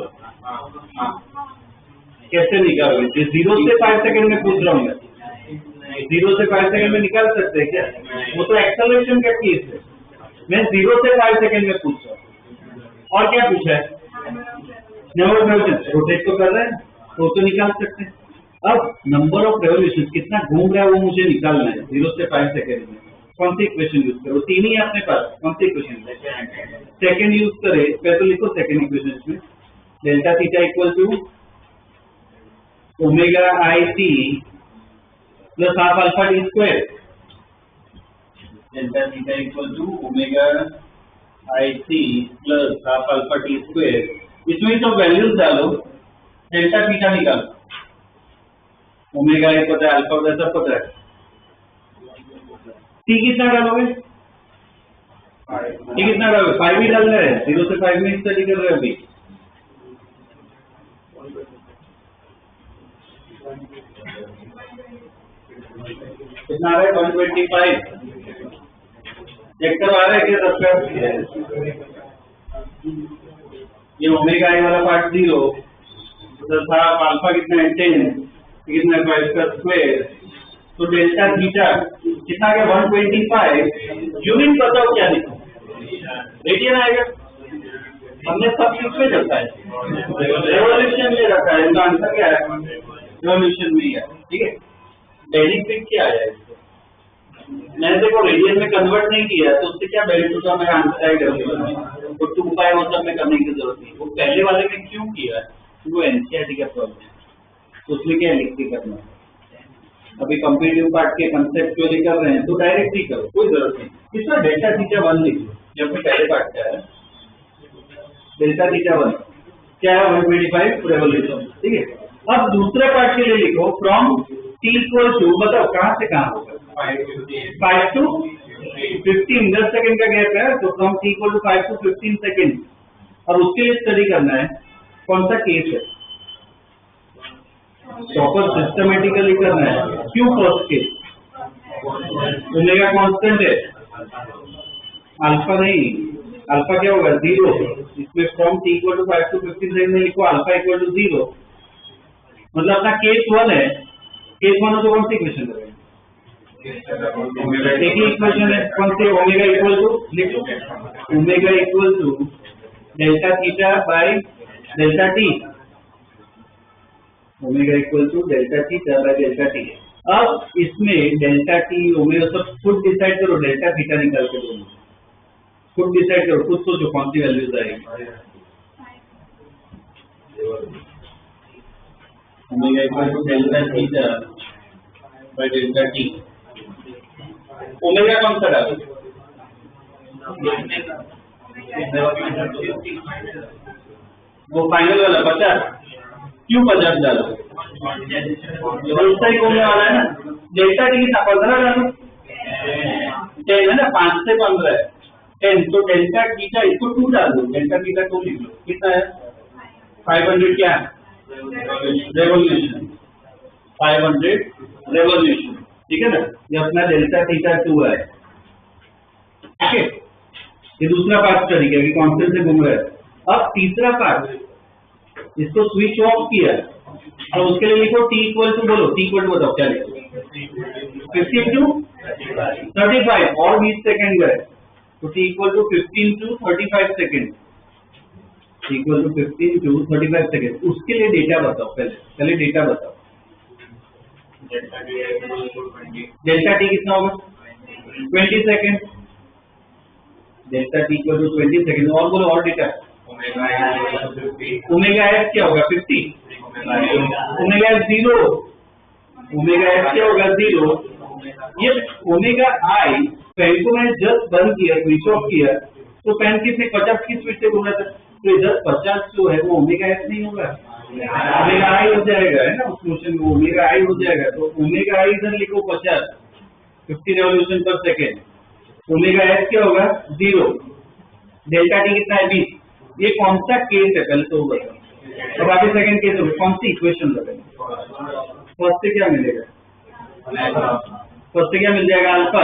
कैसे निकालोगे? 0 से 5 सेकंड में पूछ रहा हूँ मैं, 0 से 5 सेकंड में निकाल सकते हैं क्या? वो तो एक्सेलरेशन का केस है, मैं 0 से 5 सेकंड में पूछ रहा हूँ। और क्या पूछा है? नंबर ऑफ रेवोल्यूशन, रोटेट तो कर रहे हैं तो निकाल सकते हैं। अब नंबर ऑफ रेवोल्यूशन कितना घूम रहा है वो मुझे निकालना है 0 से 5 सेकंड में। कौन सी इक्वेशन यूज करो? 3 ही अपने पास, कौन सी इक्वेशन? सेकंड यूज करे, पहले तो लिखो सेकंड इक्वेशन में delta theta equal to omega i t plus half alpha t square. Delta theta equal to omega i t plus half alpha t square. इसमें तो वैल्यूज डालो, डेल्टा थीटा निकालो, omega i पता है, alpha पता है, सब पता है। टी कितना डालोगे? टी कितना डालोगे? 5 ही डालना है, 0 से 5 में स्टडी कर रहे हो अभी। कितना आ रहा है? 125। चेक करवा रहे हैं क्या सबका? ये ओमेगा आई वाला पार्ट 0 तो था, अल्फा कितना है 10, कितना है 5 का स्क्वायर, तो डेल्टा थीटा कितना है 125। यूनिट बताओ क्या लिखो? रेडियन आएगा, हमने सब चीज में रखा है, रेवोल्यूशन में रखा है, इनका आंसर क्या है? रेवोल्यूशन में ही है, ठीक है। बेनिफिट क्या आया इससे? मैंने देखो रेडियन में कन्वर्ट नहीं किया तो उससे क्या बेनिफिट हुआ? मेरा आंसर आई तो 2 पाई वो सब में करने की जरूरत नहीं। वो पहले वाले में क्यों किया? वो एनसीईआरटी का प्रॉब्लम है, तो उसमें क्या लिख के करना है। अभी कंपीटिटिव पार्ट के कंसेप्चुअली कर रहे हैं तो डायरेक्ट ही करो, कोई जरूरत नहीं। इसमें डेल्टा थीटा 1 लिख लो, जब भी पहले पार्ट क्या है डेल्टा थीटा 1 क्या है 125 रेवोल्यूशन, ठीक है। अब दूसरे पार्ट के लिए लिखो फ्रॉम टी इक्वल टू, बताओ कहां से कहां होगा? 5 to 15, 10 सेकंड का गैप है, तो from t equal to 5 to 15 second. और उसके लिए स्टडी करना है कौन सा केस है, प्रॉपर सिस्टमेटिकली करना है। क्यों फर्स्ट केस? ओमेगा कांस्टेंट है, अल्फा नहीं, अल्फा क्या होगा 0। इसमें from t equal to 5 to 15 second में लिखो अल्फा इक्वल टू 0, मतलब अपना केस 1 है। केस 1 तो कौन सी इक्वेशन करेंगे? एक ही इक्वेशन है, कौन सी? ओमेगा इक्वल टू, लिखो omega equal to delta theta by delta t, omega equal to delta theta by delta t. अब इसमें डेल्टा टी ओमेगा सब खुद डिसाइड करो, डेल्टा थीटा निकाल के दो, खुद डिसाइड करो, खुद सोचो कौन सी वैल्यूज आएगी। Omega equal to delta theta by delta t. Omega कौन सा डालो? वो फाइनल वाला 50। क्यों 50 डालो? उसका ही होने वाला है ना। डेल्टा टी कितना? 15 डालो, 10 है ना, 5 से 15 है 10, तो डेल्टा थीटा इसको 2 डाल दो, डेल्टा थीटा 2 लिख लो, कितना है 500 क्या रेवोल्यूशन, 500 रेवोल्यूशन, ठीक है ना। ये अपना डेल्टा थीटा 2 है, ठीक है। ये दूसरा पार्ट स्टडी किया कि कांस्टेंट से घूम रहा है। अब तीसरा पार्ट, इसको स्विच ऑफ किया और उसके लिए लिखो टी इक्वल टू, बोलो टी इक्वल टू बताओ क्या लिखो? 15 to 35 और 20 सेकेंड है, तो t equal to 15 to 35 second, t equal to 15 to 35 second. उसके लिए डेटा बताओ, पहले डेटा बताओ। डेल्टा टी कितना होगा? 20 second, delta t equal to 20 second. और बोलो और डेटा। ओमेगा एफ क्या होगा? 50, ओमेगा एफ 0, ओमेगा एस क्या होगा 0। ये ओमेगा आई फैन को मैंने जस्ट बंद किया, स्विच ऑफ किया, तो फैन कितने 50 की स्पीड से घूम रहा था, तो इधर 50 जो है वो ओमेगा एस नहीं होगा, ओमेगा आई हो जाएगा, है ना, उस मोशन में ओमेगा आई हो जाएगा। तो ओमेगा आई इधर लिखो 50 रेवोल्यूशन पर सेकेंड, ओमेगा एस क्या होगा 0, डेल्टा टी कितना है 20। ये कौन सा केस है पहले तो बताओ। अब आगे सेकंड केस होगा, कौन सी इक्वेशन लगाएंगे? फर्स्ट से क्या मिलेगा, फर्स्ट से क्या मिल जाएगा अल्फा,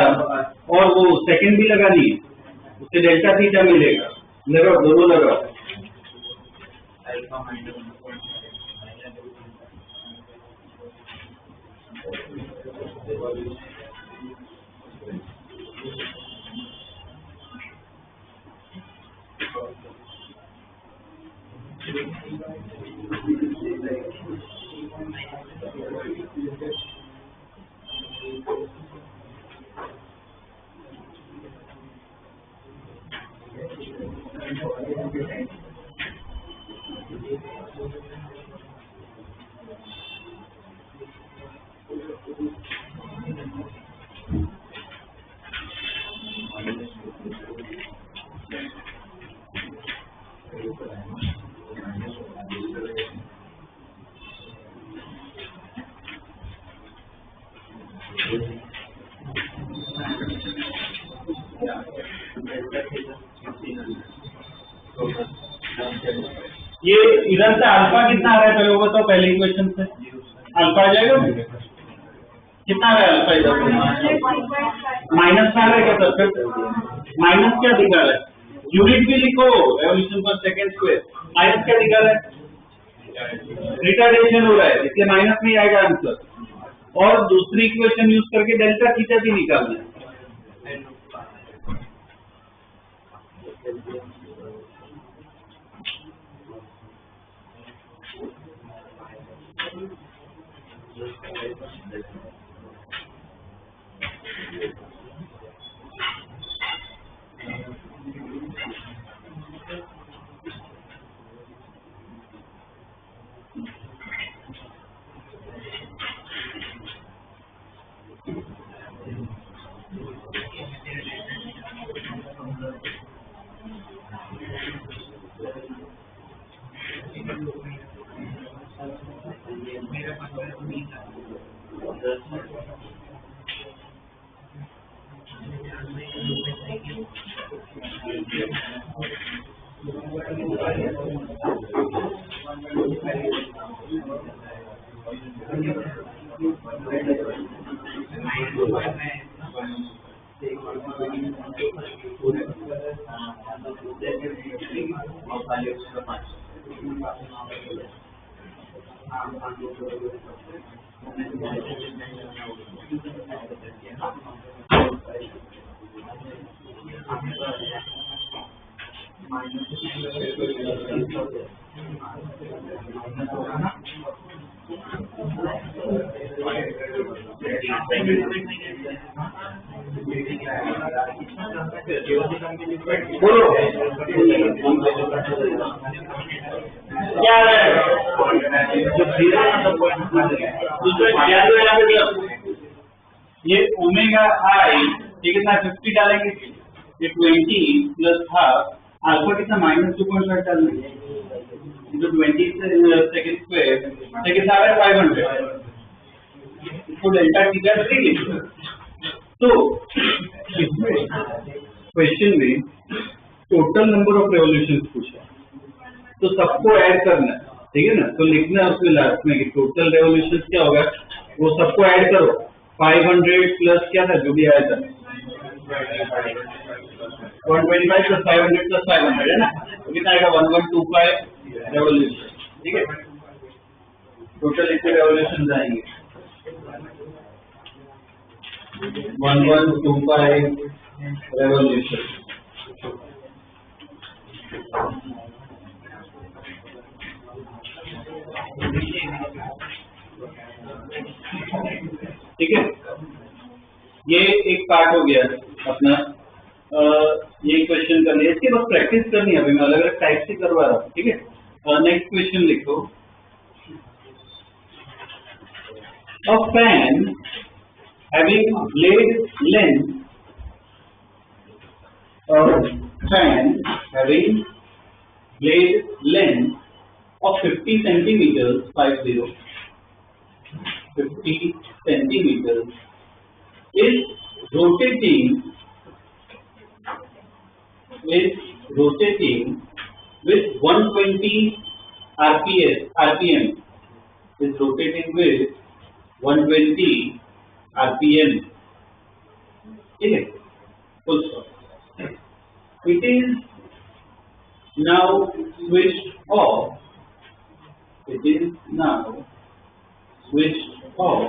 और वो सेकंड भी लगानी है, उससे डेल्टा थीटा मिलेगा। लगाओ, दोनों लगाओ। ये इधर से अल्फा कितना आ रहा है पहले वो बताओ, पहले इक्वेशन से अल्फा आ जाएगा कितना आ रहा है अल्फा इधर माइनस आ रहा है क्या सर, माइनस क्या दिखा रहा है, यूनिट भी लिखो रेवोल्यूशन पर सेकंड स्क्वायर, माइनस क्या दिखा रहा है, रिटार्डेशन हो रहा है, इसलिए माइनस नहीं आएगा आंसर। और दूसरी इक्वेशन यूज करके डेल्टा थीटा भी निकालना है। बोलो क्या है ये ओमेगा आई ये कितना 50 डालेंगे, ये 20 प्लस हाफ अल्फा कितना -2.5 डालेंगे into 20 सेकंड स्क्वायर से कितना आ रहा है 500, इसको डेल्टा थीटा 3 लिखो। तो इसमें क्वेश्चन में टोटल नंबर ऑफ रेवोल्यूशंस पूछा, तो सबको ऐड करना है, ठीक है ना, तो लिखना है उसमें लास्ट में कि टोटल रेवोल्यूशंस क्या होगा, वो सबको ऐड करो, 500 प्लस क्या था जो भी आया था 125 प्लस 500 प्लस 500 है ना, तो कितना आएगा 1125 रेवोल्यूशन, ठीक है, टोटल इतने रेवोल्यूशन आएंगे 1125 रेवोल्यूशन। ठीक है, ये एक पार्ट हो गया अपना, ये क्वेश्चन करनी है, इसके बाद प्रैक्टिस करनी है, अभी मैं अलग अलग टाइप से करवा रहा हूँ, ठीक है। नेक्स्ट क्वेश्चन लिखो, A fan having blade length of 50 centimeters, 50 centimeters, is rotating with 120 RPM. Is rotating with 120 RPM. ठीक है, full stop. It is now switched off. It is now switched off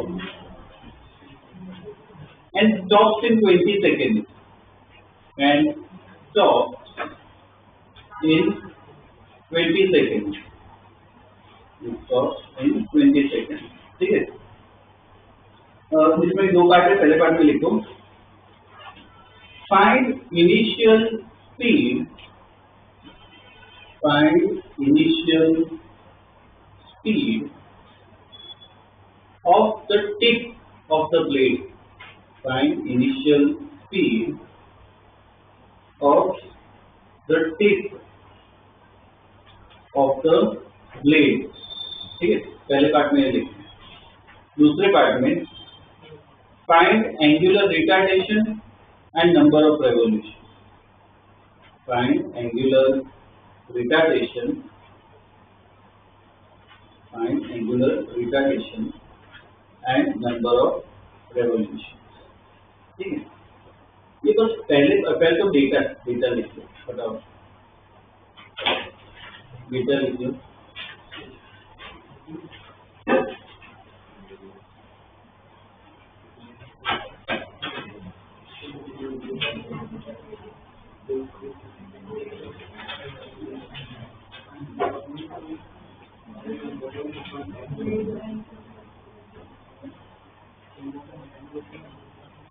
and stops in 20 seconds. And stops in 20 seconds. It stops in 20 seconds. ठीक है? इसमें दो part है. पहले part में लिखो find initial speed of the tip of the blade. Find initial speed of the tip of the blade. ठीक है, पहले पार्ट में ये लिखें. दूसरे पार्ट में find angular retardation and number of revolution. Find angular retardation and number of revolution. ठीक है, ये बस पहले तो डेटा लिख लो. बताओ डेटा लिख लो.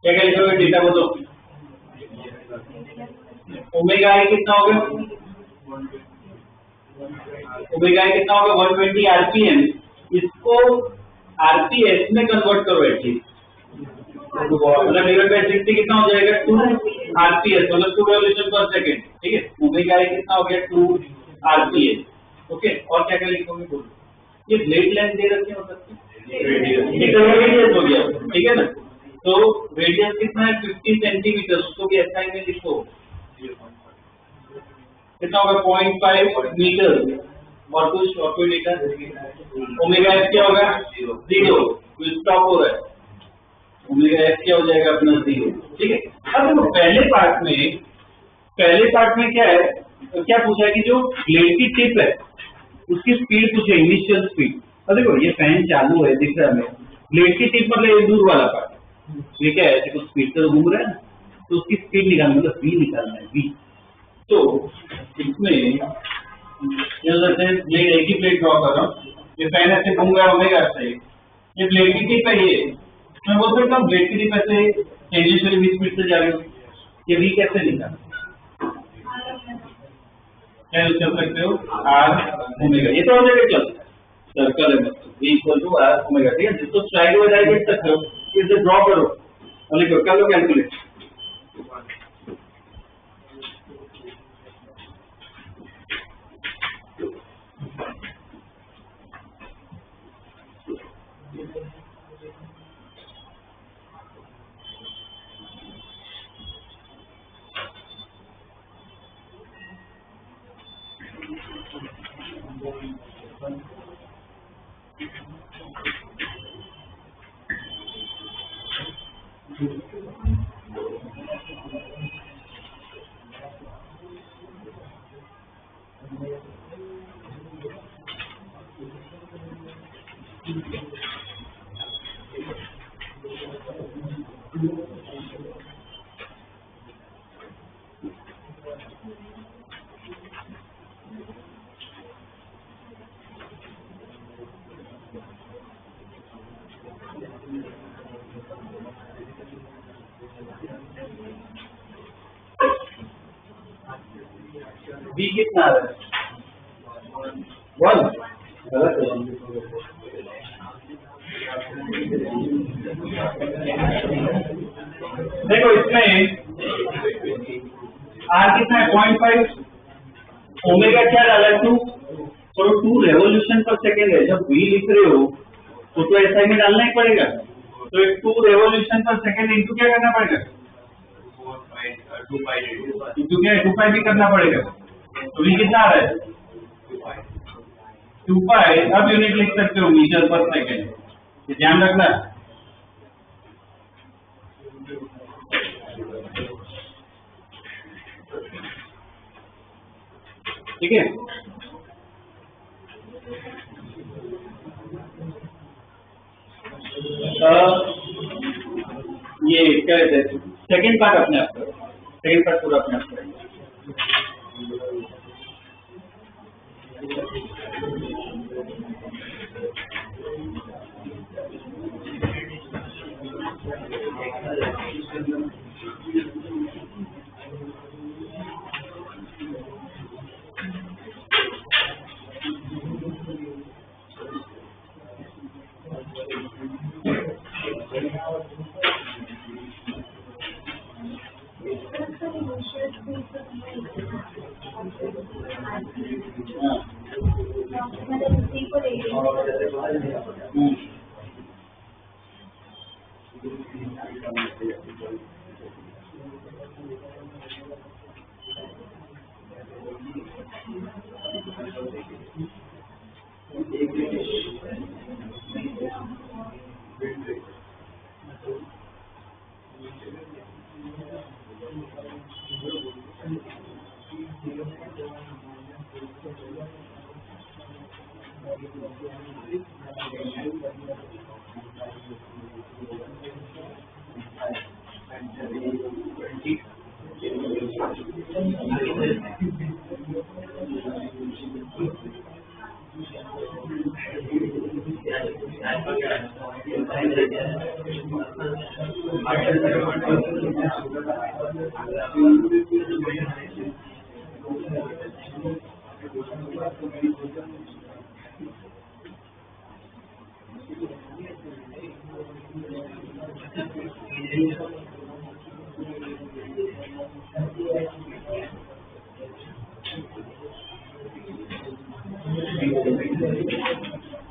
क्या क्या लिखोगे डेटा बोलो. ओमेगा आई कितना होगा? ओमेगा आई कितना होगा? 120 आरपीएम. इसको आरपीएस में कन्वर्ट करो एटलीस्ट. मतलब डिवाइड बाय 60 कितना हो जाएगा? 2 आरपीएस मतलब 2 रेवोल्यूशन पर सेकंड. ठीक है, ओमेगा आई कितना हो गया? 2 आरपीएस. ओके, और क्या क्या लिखोगे बोलो. ये ब्लेड लेंथ दे रखी हो सकती है. रेडियस हो गया. ठीक है ना, तो रेडियस कितना है? 50 सेंटीमीटर. उसको भी एसआई में लिखो. कितना होगा? 0.5 मीटर. और कुछ डेटा. ओमेगा एफ क्या होगा? 0. तो स्टॉप हो रहा है. ओमेगा एफ क्या हो जाएगा अपना? 0. ठीक है. अब देखो पहले पार्ट में क्या है, क्या पूछा है कि जो ब्लेड की टिप है उसकी स्पीड पूछे, इनिशियल स्पीड. अब देखो ये फैन चालू है, दिख रहा है हमें. ब्लेड की टिप मतलब ये दूर वाला पार्ट. ये क्या है? कुछ स्पीड से घूम रहा है ना, तो उसकी स्पीड निकालना मतलब v निकालना है. v. तो इसमें जैसे ब्लेड एक ही ब्लेड ड्रॉ कर रहा हूँ. ये फैन ऐसे घूम रहा है ओमेगा से. ये ब्लेड की टिप है. ये मैं बोल सकता हूँ ब्लेड की टिप ऐसे टेंजेंशियल v स्पीड से जा रही है. ये v कैसे निकालना? क्या यूज कर सकते हो? r omega. ये तो हो जाएगा. चल सर्कल है मतलब v equal to r omega. ठीक है, जिसको स्लाइड बाय स्लाइड लिख सकते हो. इसे ड्रॉ करो और लिखो. कर लो कैलकुलेट. बी कितना आ रहा है? 1. गलत है. देखो इसमें आर कितना है 0.5, ओमेगा क्या डाला है 2, तो 2 रेवोल्यूशन पर सेकेंड है। जब v लिख रहे हो तो ऐसा ही डालना ही पड़ेगा। तो 2 रेवोल्यूशन पर सेकेंड इंटू क्या करना पड़ेगा, 2 क्या 2 पाई भी करना पड़ेगा। तो v कितना आ रहा है 2 पाई। अब यूनिट लिख सकते हो मीटर पर सेकेंड, ये ध्यान रखना। ठीक है, ये क्या कहते हैं सेकेंड पार्ट अपने आप करो, सेकेंड पार्ट पूरा अपने आप करेंगे।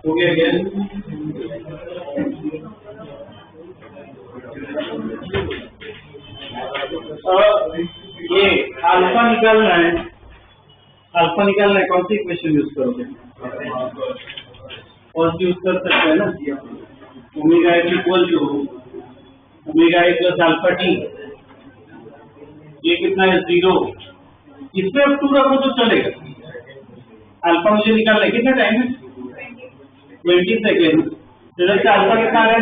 हो गया क्या? ये अल्फा निकालना है, अल्फा निकालना है, कौन सी इक्वेशन यूज करोगे? कौन सी यूज कर सकते हैं ना, omega f equal to omega a plus alpha t. ये कितना है 0, इसमें अब 2 रखो तो चलेगा। अल्फा मुझे निकालना है, कितना टाइम है 20 सेकेंड। तो अल्फा कितना है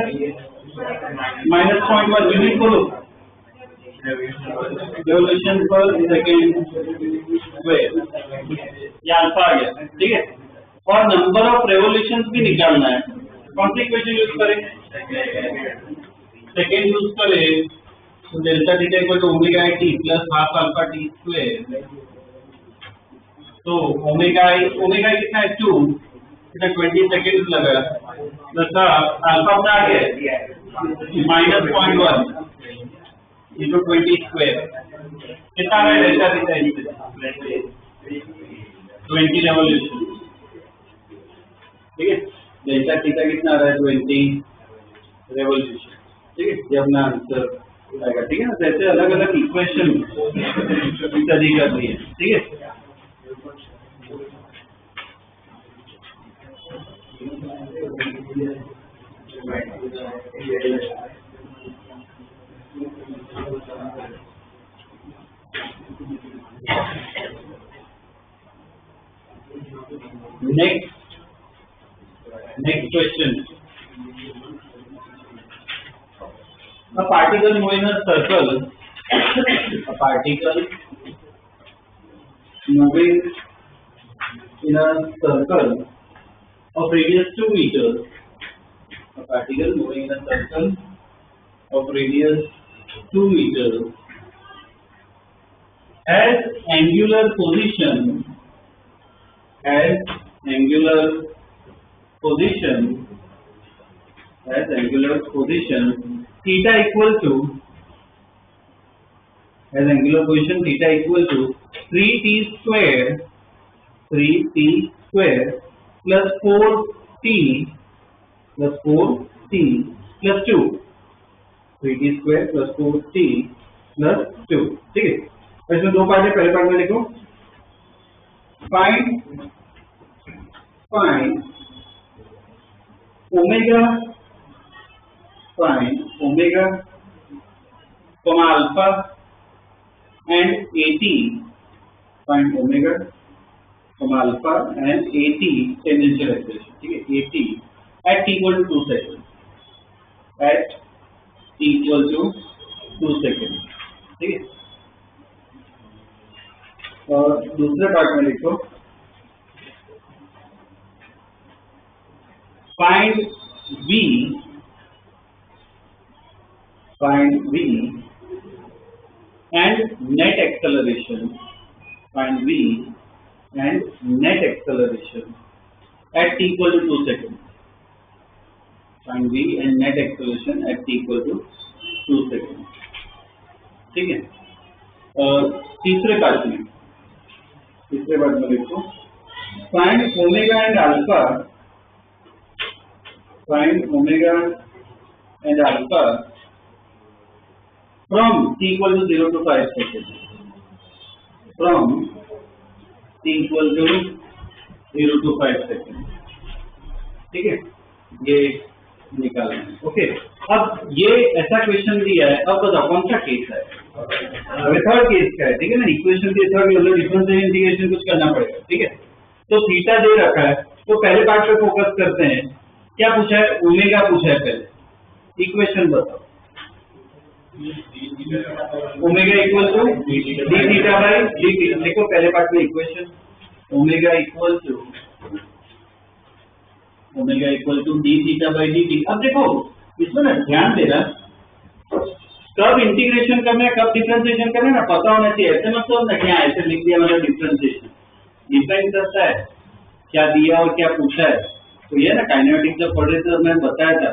-0.1, यूनिट बोलो रेवोल्यूशन पर सेकेंड स्क्वायर, ये अल्फा आ गया। ठीक है, और नंबर ऑफ रेवोल्यूशन भी निकालना है। कौन सी इक्वेशन यूज करें? सेकेंड यूज करें तो delta theta equal to omega t plus half alpha t square. तो ओमेगा कितना है 2, कितना 20 सेकेंड लगा, प्लस अल्फा अपना आ गया -0.1 into 20 स्क्वायर, कितना है डेल्टा थीटा 20 रेवोल्यूशन। ठीक है, डेल्टा थीटा कितना आ रहा है 20 रेवोल्यूशन। ठीक है, ये अपना आंसर आएगा। ठीक है ना, जैसे अलग अलग इक्वेशन स्टडी करनी है। ठीक है, next question. A particle moving in a circle, a particle moving in a circle of radius 2 meters, a particle moving in a circle of radius 2 meters has angular position as angular position theta equal to, as angular position theta equal to 3t square plus 4t plus 2, 3t square plus 4t plus 2, ठीक है। इसमें दो part है, पहले part में लिखो find omega alpha and a t, find omega alpha and a t tangential acceleration, ठीक है। A t at t equal to 2 second, at t equal to 2 second, ठीक है। और दूसरे पार्ट में लिखो find v and net acceleration, find v and net acceleration at t equal to 2 seconds, find v and net acceleration at t equal to 2 seconds, ठीक है। और तीसरे पार्ट में लिखो find omega and alpha, find omega and alpha from t equal to 0 to 5 seconds, from t equal to 0 to 5 seconds, ठीक है। ये निकालना है, ओके। अब ये ऐसा क्वेश्चन दिया है, अब बताओ कौन सा केस है, अभी थर्ड केस का है, ठीक है ना। इक्वेशन के थर्ड डिफरेंशियल इंटीग्रेशन कुछ करना पड़ेगा, ठीक है। तो थीटा दे रखा है, तो पहले पार्ट पे फोकस करते हैं। क्या पूछा है, ओमेगा पूछा है, पहले इक्वेशन बताओ। Omega equal to d theta by d t, देखो पहले पार्ट में equation omega equal to d theta by d t. अब देखो इसमें ना ध्यान देना, कब इंटीग्रेशन करना है कब डिफरेंशिएशन करना है ना पता होना चाहिए। ऐसे मत सोचना कि हाँ ऐसे लिख दिया मतलब डिफरेंशिएशन, डिपेंड करता है क्या दिया और क्या पूछा है। तो ये ना काइनेमेटिक्स जब पढ़ रहे थे मैंने बताया था,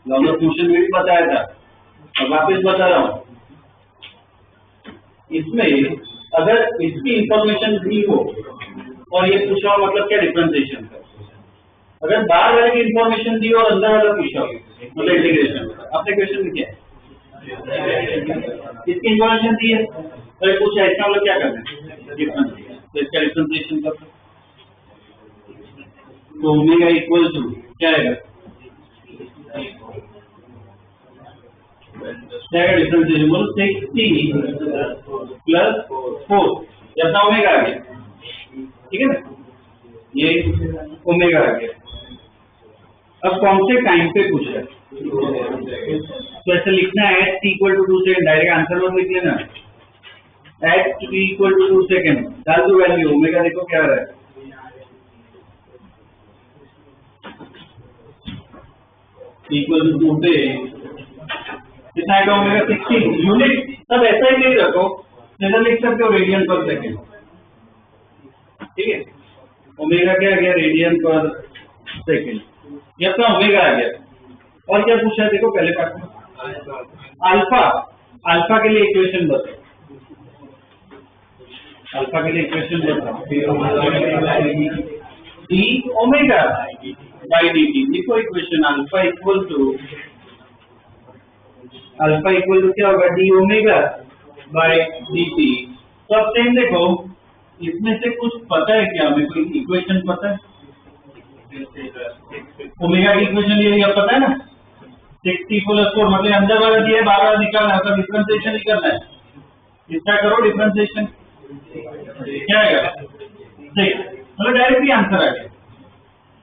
लॉ ऑफ मोशन में भी बताया था, अब वापस बता रहा हूँ। इसमें अगर इसकी इंफॉर्मेशन दी हो और ये पूछा हो मतलब क्या डिफरेंशिएशन का, अगर बाहर वाले की इंफॉर्मेशन दी हो और अंदर वाला पूछा हो मतलब इंटीग्रेशन। अपने क्वेश्चन में क्या है, इसकी इंफॉर्मेशन दी है और ये पूछा है, इसका मतलब क्या करना है डिफरेंशिएशन, तो इसका डिफरेंशिएशन करते। तो ओमेगा इक्वल टू क्या है, डिफरेंशिएशन बोलो 6t प्लस 4, जैसा ओमेगा आ गया, ठीक है ना, ये ओमेगा आ गया। अब कौन से टाइम पे पूछ रहा है, तो ऐसे लिखना है at t equal to 2 second, direct answer में लिख लेना at t equal to 2 second, डाल दो वैल्यू ओमेगा, देखो क्या आ रहा है इक्वल टू 2 पे कितना आएगा ओमेगा 16 यूनिट। सब ऐसा ही नहीं रखो, जैसा लिख सकते हो रेडियन पर सेकेंड, ठीक है। ओमेगा क्या आ गया, रेडियन पर सेकेंड, ये अपना ओमेगा आ गया। और क्या पूछा है देखो पहले पार्ट में, अल्फा के लिए इक्वेशन बताओ, अल्फा के लिए इक्वेशन बताओ, D omega by d t. देखो इक्वेशन अल्फा इक्वल टू क्या होगा, D omega by d T. तो अब सेम देखो इसमें से कुछ पता है क्या, हमें कोई इक्वेशन पता है, ओमेगा की इक्वेशन ये अब पता है ना, 6t प्लस 4 मतलब अंदर वाला दिया है, बाहर वाला निकालना है, मतलब डिफरेंशिएशन ही करना है। इसका करो डिफरेंशिएशन, क्या आएगा 6, मतलब डायरेक्ट ही आंसर आ गया,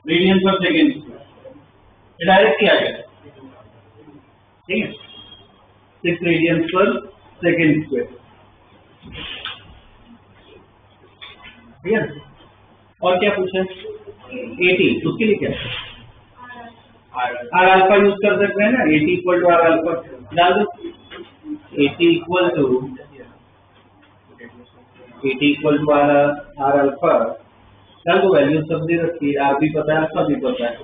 रेडियन पर सेकेंड, ये डायरेक्ट ही आ गया, ठीक है, 6 रेडियन पर सेकेंड स्क्वायर, ठीक है। और क्या पूछा है, 80, उसके लिए क्या आर अल्फा यूज कर सकते हैं ना, 80 इक्वल टू आर अल्फा डाल दो, 80 इक्वल टू आर अल्फा डाल दो, वैल्यू सब दे रखी है, आर भी पता है अल्फा भी पता है,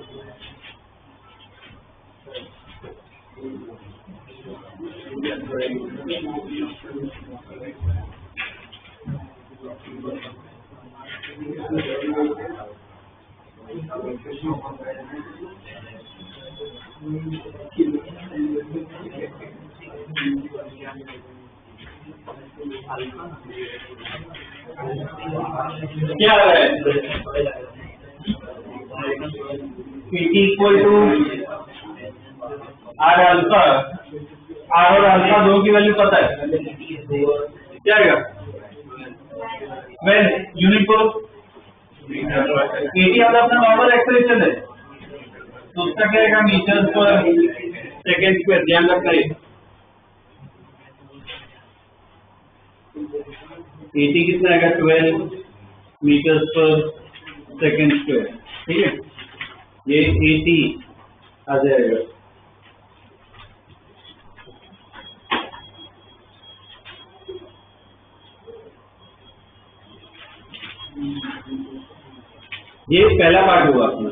क्या आ रहा है? PT equal to R alpha, R और अल्फा दोनों की वैल्यू पता है, क्या आएगा? वेन यूनिट को एटी अपना नॉर्मल एक्सप्रेशन है, तो उसका क्या आएगा? मीटर पर सेकेंड स्क्वायर। ध्यान रखना है एटी कितना आएगा? 12 मीटर पर सेकेंड स्क्वायर। ठीक है, ये 80 आ जाएगा। ये पहला पार्ट हुआ अपना,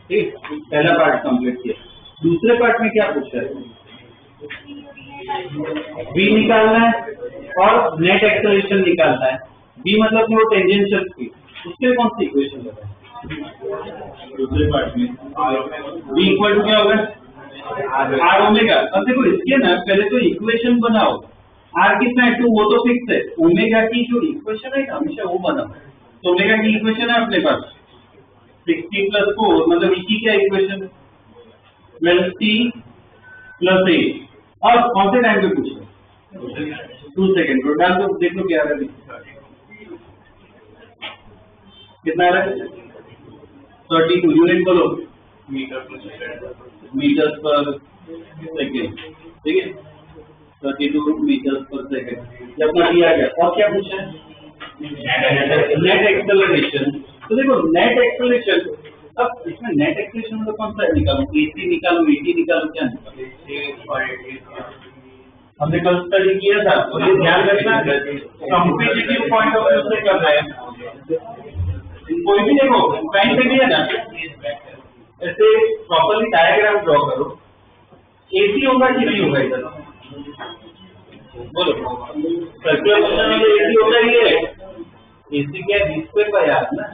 ठीक, पहला पार्ट कंप्लीट किया। दूसरे पार्ट में क्या पूछा है? v निकालना है और नेट एक्सेलरेशन निकालना है। v मतलब कि वो टेंजेंशियल स्पीड, उसके कौन सी इक्वेशन लगाए दूसरे पार्ट में? v इक्वल टू क्या होगा? r omega. अब देखो इसके ना पहले तो इक्वेशन बनाओ। r कितना है? 2, वो तो फिक्स है। ओमेगा की जो इक्वेशन है हमेशा वो बनाओ। तो ओमेगा की इक्वेशन है अपने पास 60 + 4, मतलब e की क्या इक्वेशन? 12t + 8। और कौन से टाइम पे पूछा? 2 सेकेंड को डाल दो, देख लो क्या आ रहा है। कितना आ रहा है? 32 यूनिट बोलो, मीटर पर सेकेंड। ठीक है, 32 मीटर पर सेकेंड। जब अपना दिया गया, और क्या पूछा है? Net acceleration. तो देखो नेट एक्सेलरेशन, अब इसमें नेट एक्सेलरेशन मतलब कौन सा निकालूं? AC निकालूं, AT निकालूं, क्या निकालूं? हमने कल स्टडी किया था, तो ये ध्यान रखना कॉम्पिटिटिव पॉइंट ऑफ व्यू से करना है। कोई भी देखो पेन पे भी है ना, ऐसे प्रॉपर्ली डायग्राम ड्रॉ करो। AC होगा कि नहीं होगा इधर? बोलो, सर्कुलर मोशन में AC होगा ही है। AC क्या है? v² का याद ना,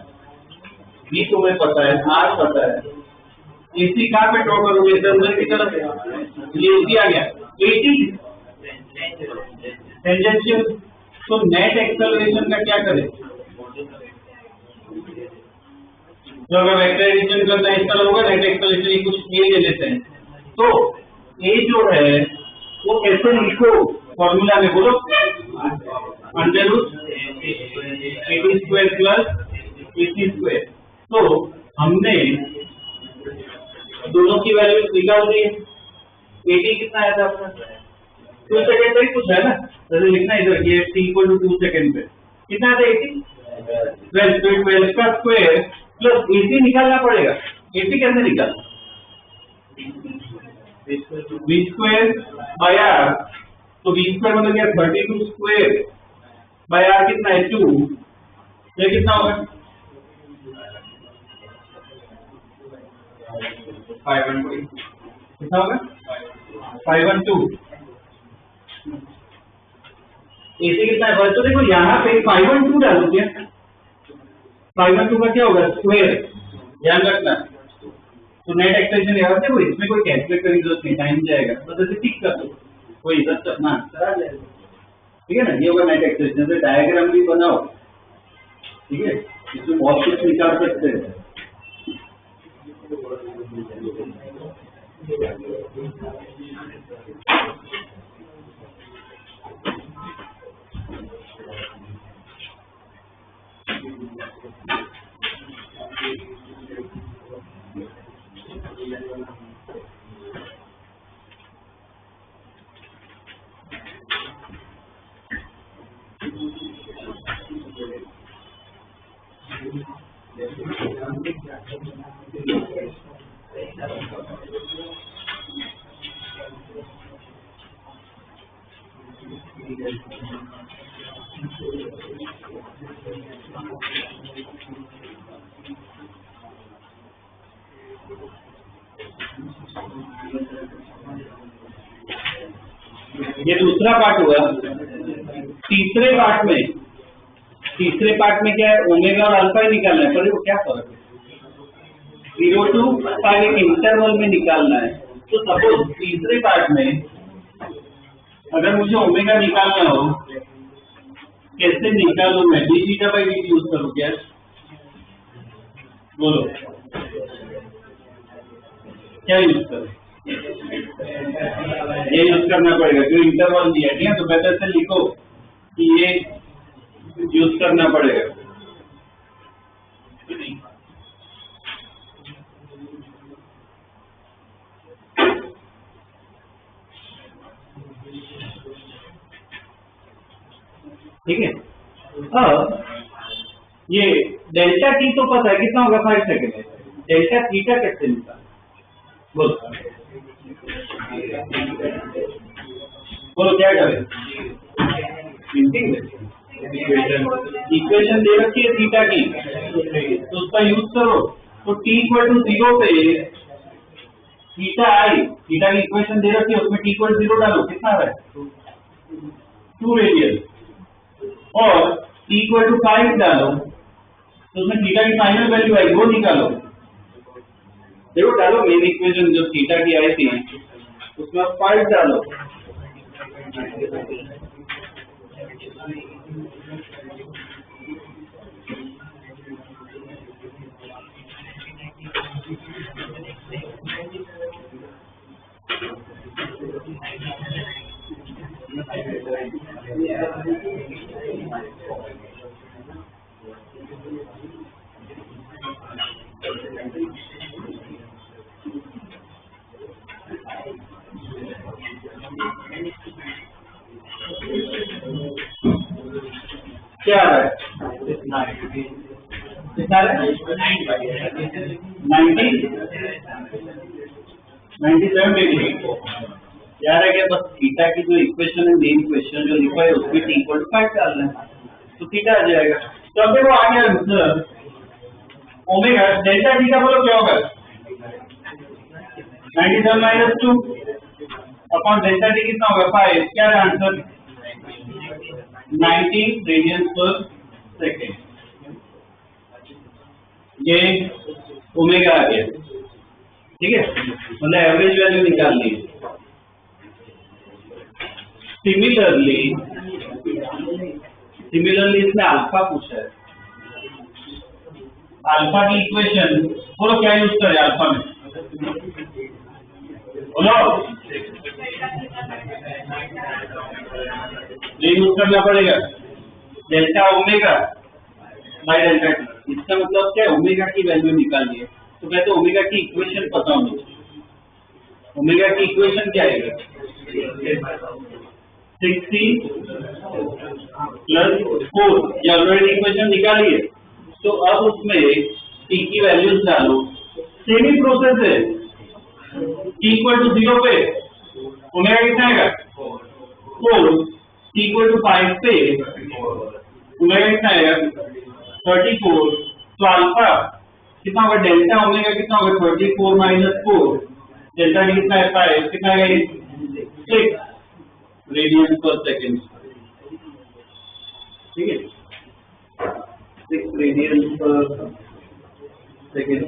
v तुम्हें पता है, r पता है। AC कहाँ पे ड्रॉ करोगे? अंदर की तरफ। ये AC आ गया। AT tangential. तो नेट एक्सेलरेशन का क्या करें? जो अगर एक्सेलरेशन करना है इस तरह होगा, नेट एक्सेलरेशन ये कुछ ए ले लेते हैं। तो ए जो है वो कैसे लिखो फॉर्मूला में? बोलो, √80² + AC²। तो हमने दोनों की वैल्यू निकाल दी। एटी कितना आया था अपना? 2 सेकेंड पे ही पूछा है ना, जैसे लिखना इधर ये t = 2 सेकेंड पे कितना आता है? 80 12 का स्क्वायर प्लस AC निकालना पड़ेगा। AC कैसे निकालना? v²/r। तो v² मतलब क्या? 32² r कितना है? 2। ये कितना होगा? 512। कितना होगा? 512। AC कितना है? तो देखो यहाँ पे 512 डालो, क्या 512 का क्या होगा? स्क्वायर। ध्यान रखना। तो नेट एक्सटेंशन याद है, इसमें कोई कैलकुलेट करने की जरूरत नहीं, टाइम जाएगा, तो जैसे टिक कर दो, कोई इधर करना करा जाएगा। ठीक है ना, ये होगा नेट एक्सटेंशन। जैसे डायग्राम भी बनाओ, ठीक है, इसमें बहुत कुछ निकाल सकते हैं। ये दूसरा पार्ट हुआ। तीसरे पार्ट में क्या है, ओमेगा और अल्फा ही निकालना है, पर वो क्या फर्क है, 0 to 5 एक इंटरवल में निकालना है। तो सपोज तीसरे पार्ट में अगर मुझे ओमेगा निकालना हो, कैसे निकालूं मैं, D theta by D use करूं क्या, बोलो क्या यूज करूं, ये यूज करना पड़ेगा, जो इंटरवल दिया है तो बेहतर से लिखो कि ये यूज करना पड़ेगा। ठीक है, अब ये डेल्टा टी तो पता है कितना होगा, 5 सेकेंड है। डेल्टा थीटा कैसे निकाल, बोलो क्या करें, इक्वेशन दे रखी है थीटा की, तो उसका यूज करो। तो t इक्वल टू 0 पे थीटा आई, थीटा की इक्वेशन दे रखी है, उसमें t इक्वल 0 डालो, कितना है 2 रेडियन, और t इक्वल टू 5 डालो, तो उसमें थीटा की फाइनल वैल्यू आई वो निकालो। देखो डालो मेन इक्वेशन जो थीटा की आई थी उसमें 5 डालो, क्या आ रहा है, 97 डिग्री यार है क्या, बस थीटा की जो इक्वेशन है, मेन इक्वेशन जो लिखा है उसमें t इक्वल टू 5 डालना है तो थीटा आ जाएगा। तो अब देखो आ गया आंसर, ओमेगा डेल्टा थीटा बोलो क्या होगा, 97 माइनस 2 अपॉन डेल्टा टी कितना होगा 5, क्या है आंसर 90 रेडियन पर सेकेंड, ये ओमेगा आ गया। ठीक है, मतलब एवरेज वैल्यू निकालनी है। सिमिलरली इसने अल्फा पूछा है, अल्फा की इक्वेशन बोलो क्या यूज करें अल्फा में, बोलो ये यूज करना पड़ेगा delta omega by delta T. इसका मतलब क्या, ओमेगा की वैल्यू निकालिए, तो कहते ओमेगा की इक्वेशन पता होनी चाहिए। ओमेगा की इक्वेशन क्या आएगा, 60 प्लस 4, ये ऑलरेडी इक्वेशन निकालिए। तो अब उसमें टी की वैल्यूज डालो, सेम ही प्रोसेस है, टी इक्वल टू 0 पे ओमेगा कितना आएगा 4, टी इक्वल टू 5 पे ओमेगा कितना आएगा 34। तो अल्फा कितना होगा, डेल्टा ओमेगा कितना होगा 34 माइनस 4, डेल्टा टी कितना है 5, कितना आएगा 6 रेडियन पर सेकेंड। ठीक है, 6 रेडियन पर सेकेंड।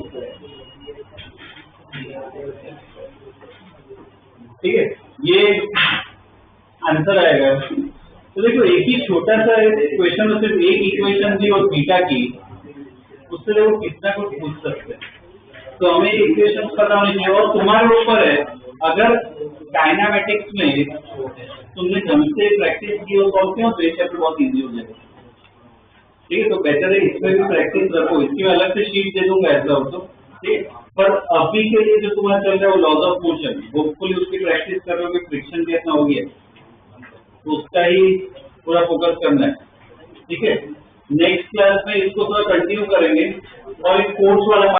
ठीक है, ये आंसर आएगा। तो देखो एक ही छोटा सा क्वेश्चन में सिर्फ एक इक्वेशन थी और थीटा की, उससे देखो कितना कुछ पूछ सकते हैं। तो हमें इक्वेशन पता होनी चाहिए, और तुम्हारे ऊपर है, अगर काइनेमेटिक्स में तुमने ढंग से प्रैक्टिस की हो तो ये चैप्टर बहुत इजी हो जाएगा। ठीक है, तो बेटर है इसमें भी प्रैक्टिस रखो, इसकी मैं अलग से शीट दे दूंगा ऐसा हो तो। ठीक है, पर अभी के लिए जो तुम्हारा चल रहा है वो लॉज ऑफ मोशन, होपफुली उसकी प्रैक्टिस कर रहे हो, फ्रिक्शन भी इतना हो गया तो उसका ही पूरा फोकस करना है। ठीक है, नेक्स्ट क्लास में इसको थोड़ा कंटिन्यू करेंगे और एक कोर्स वाला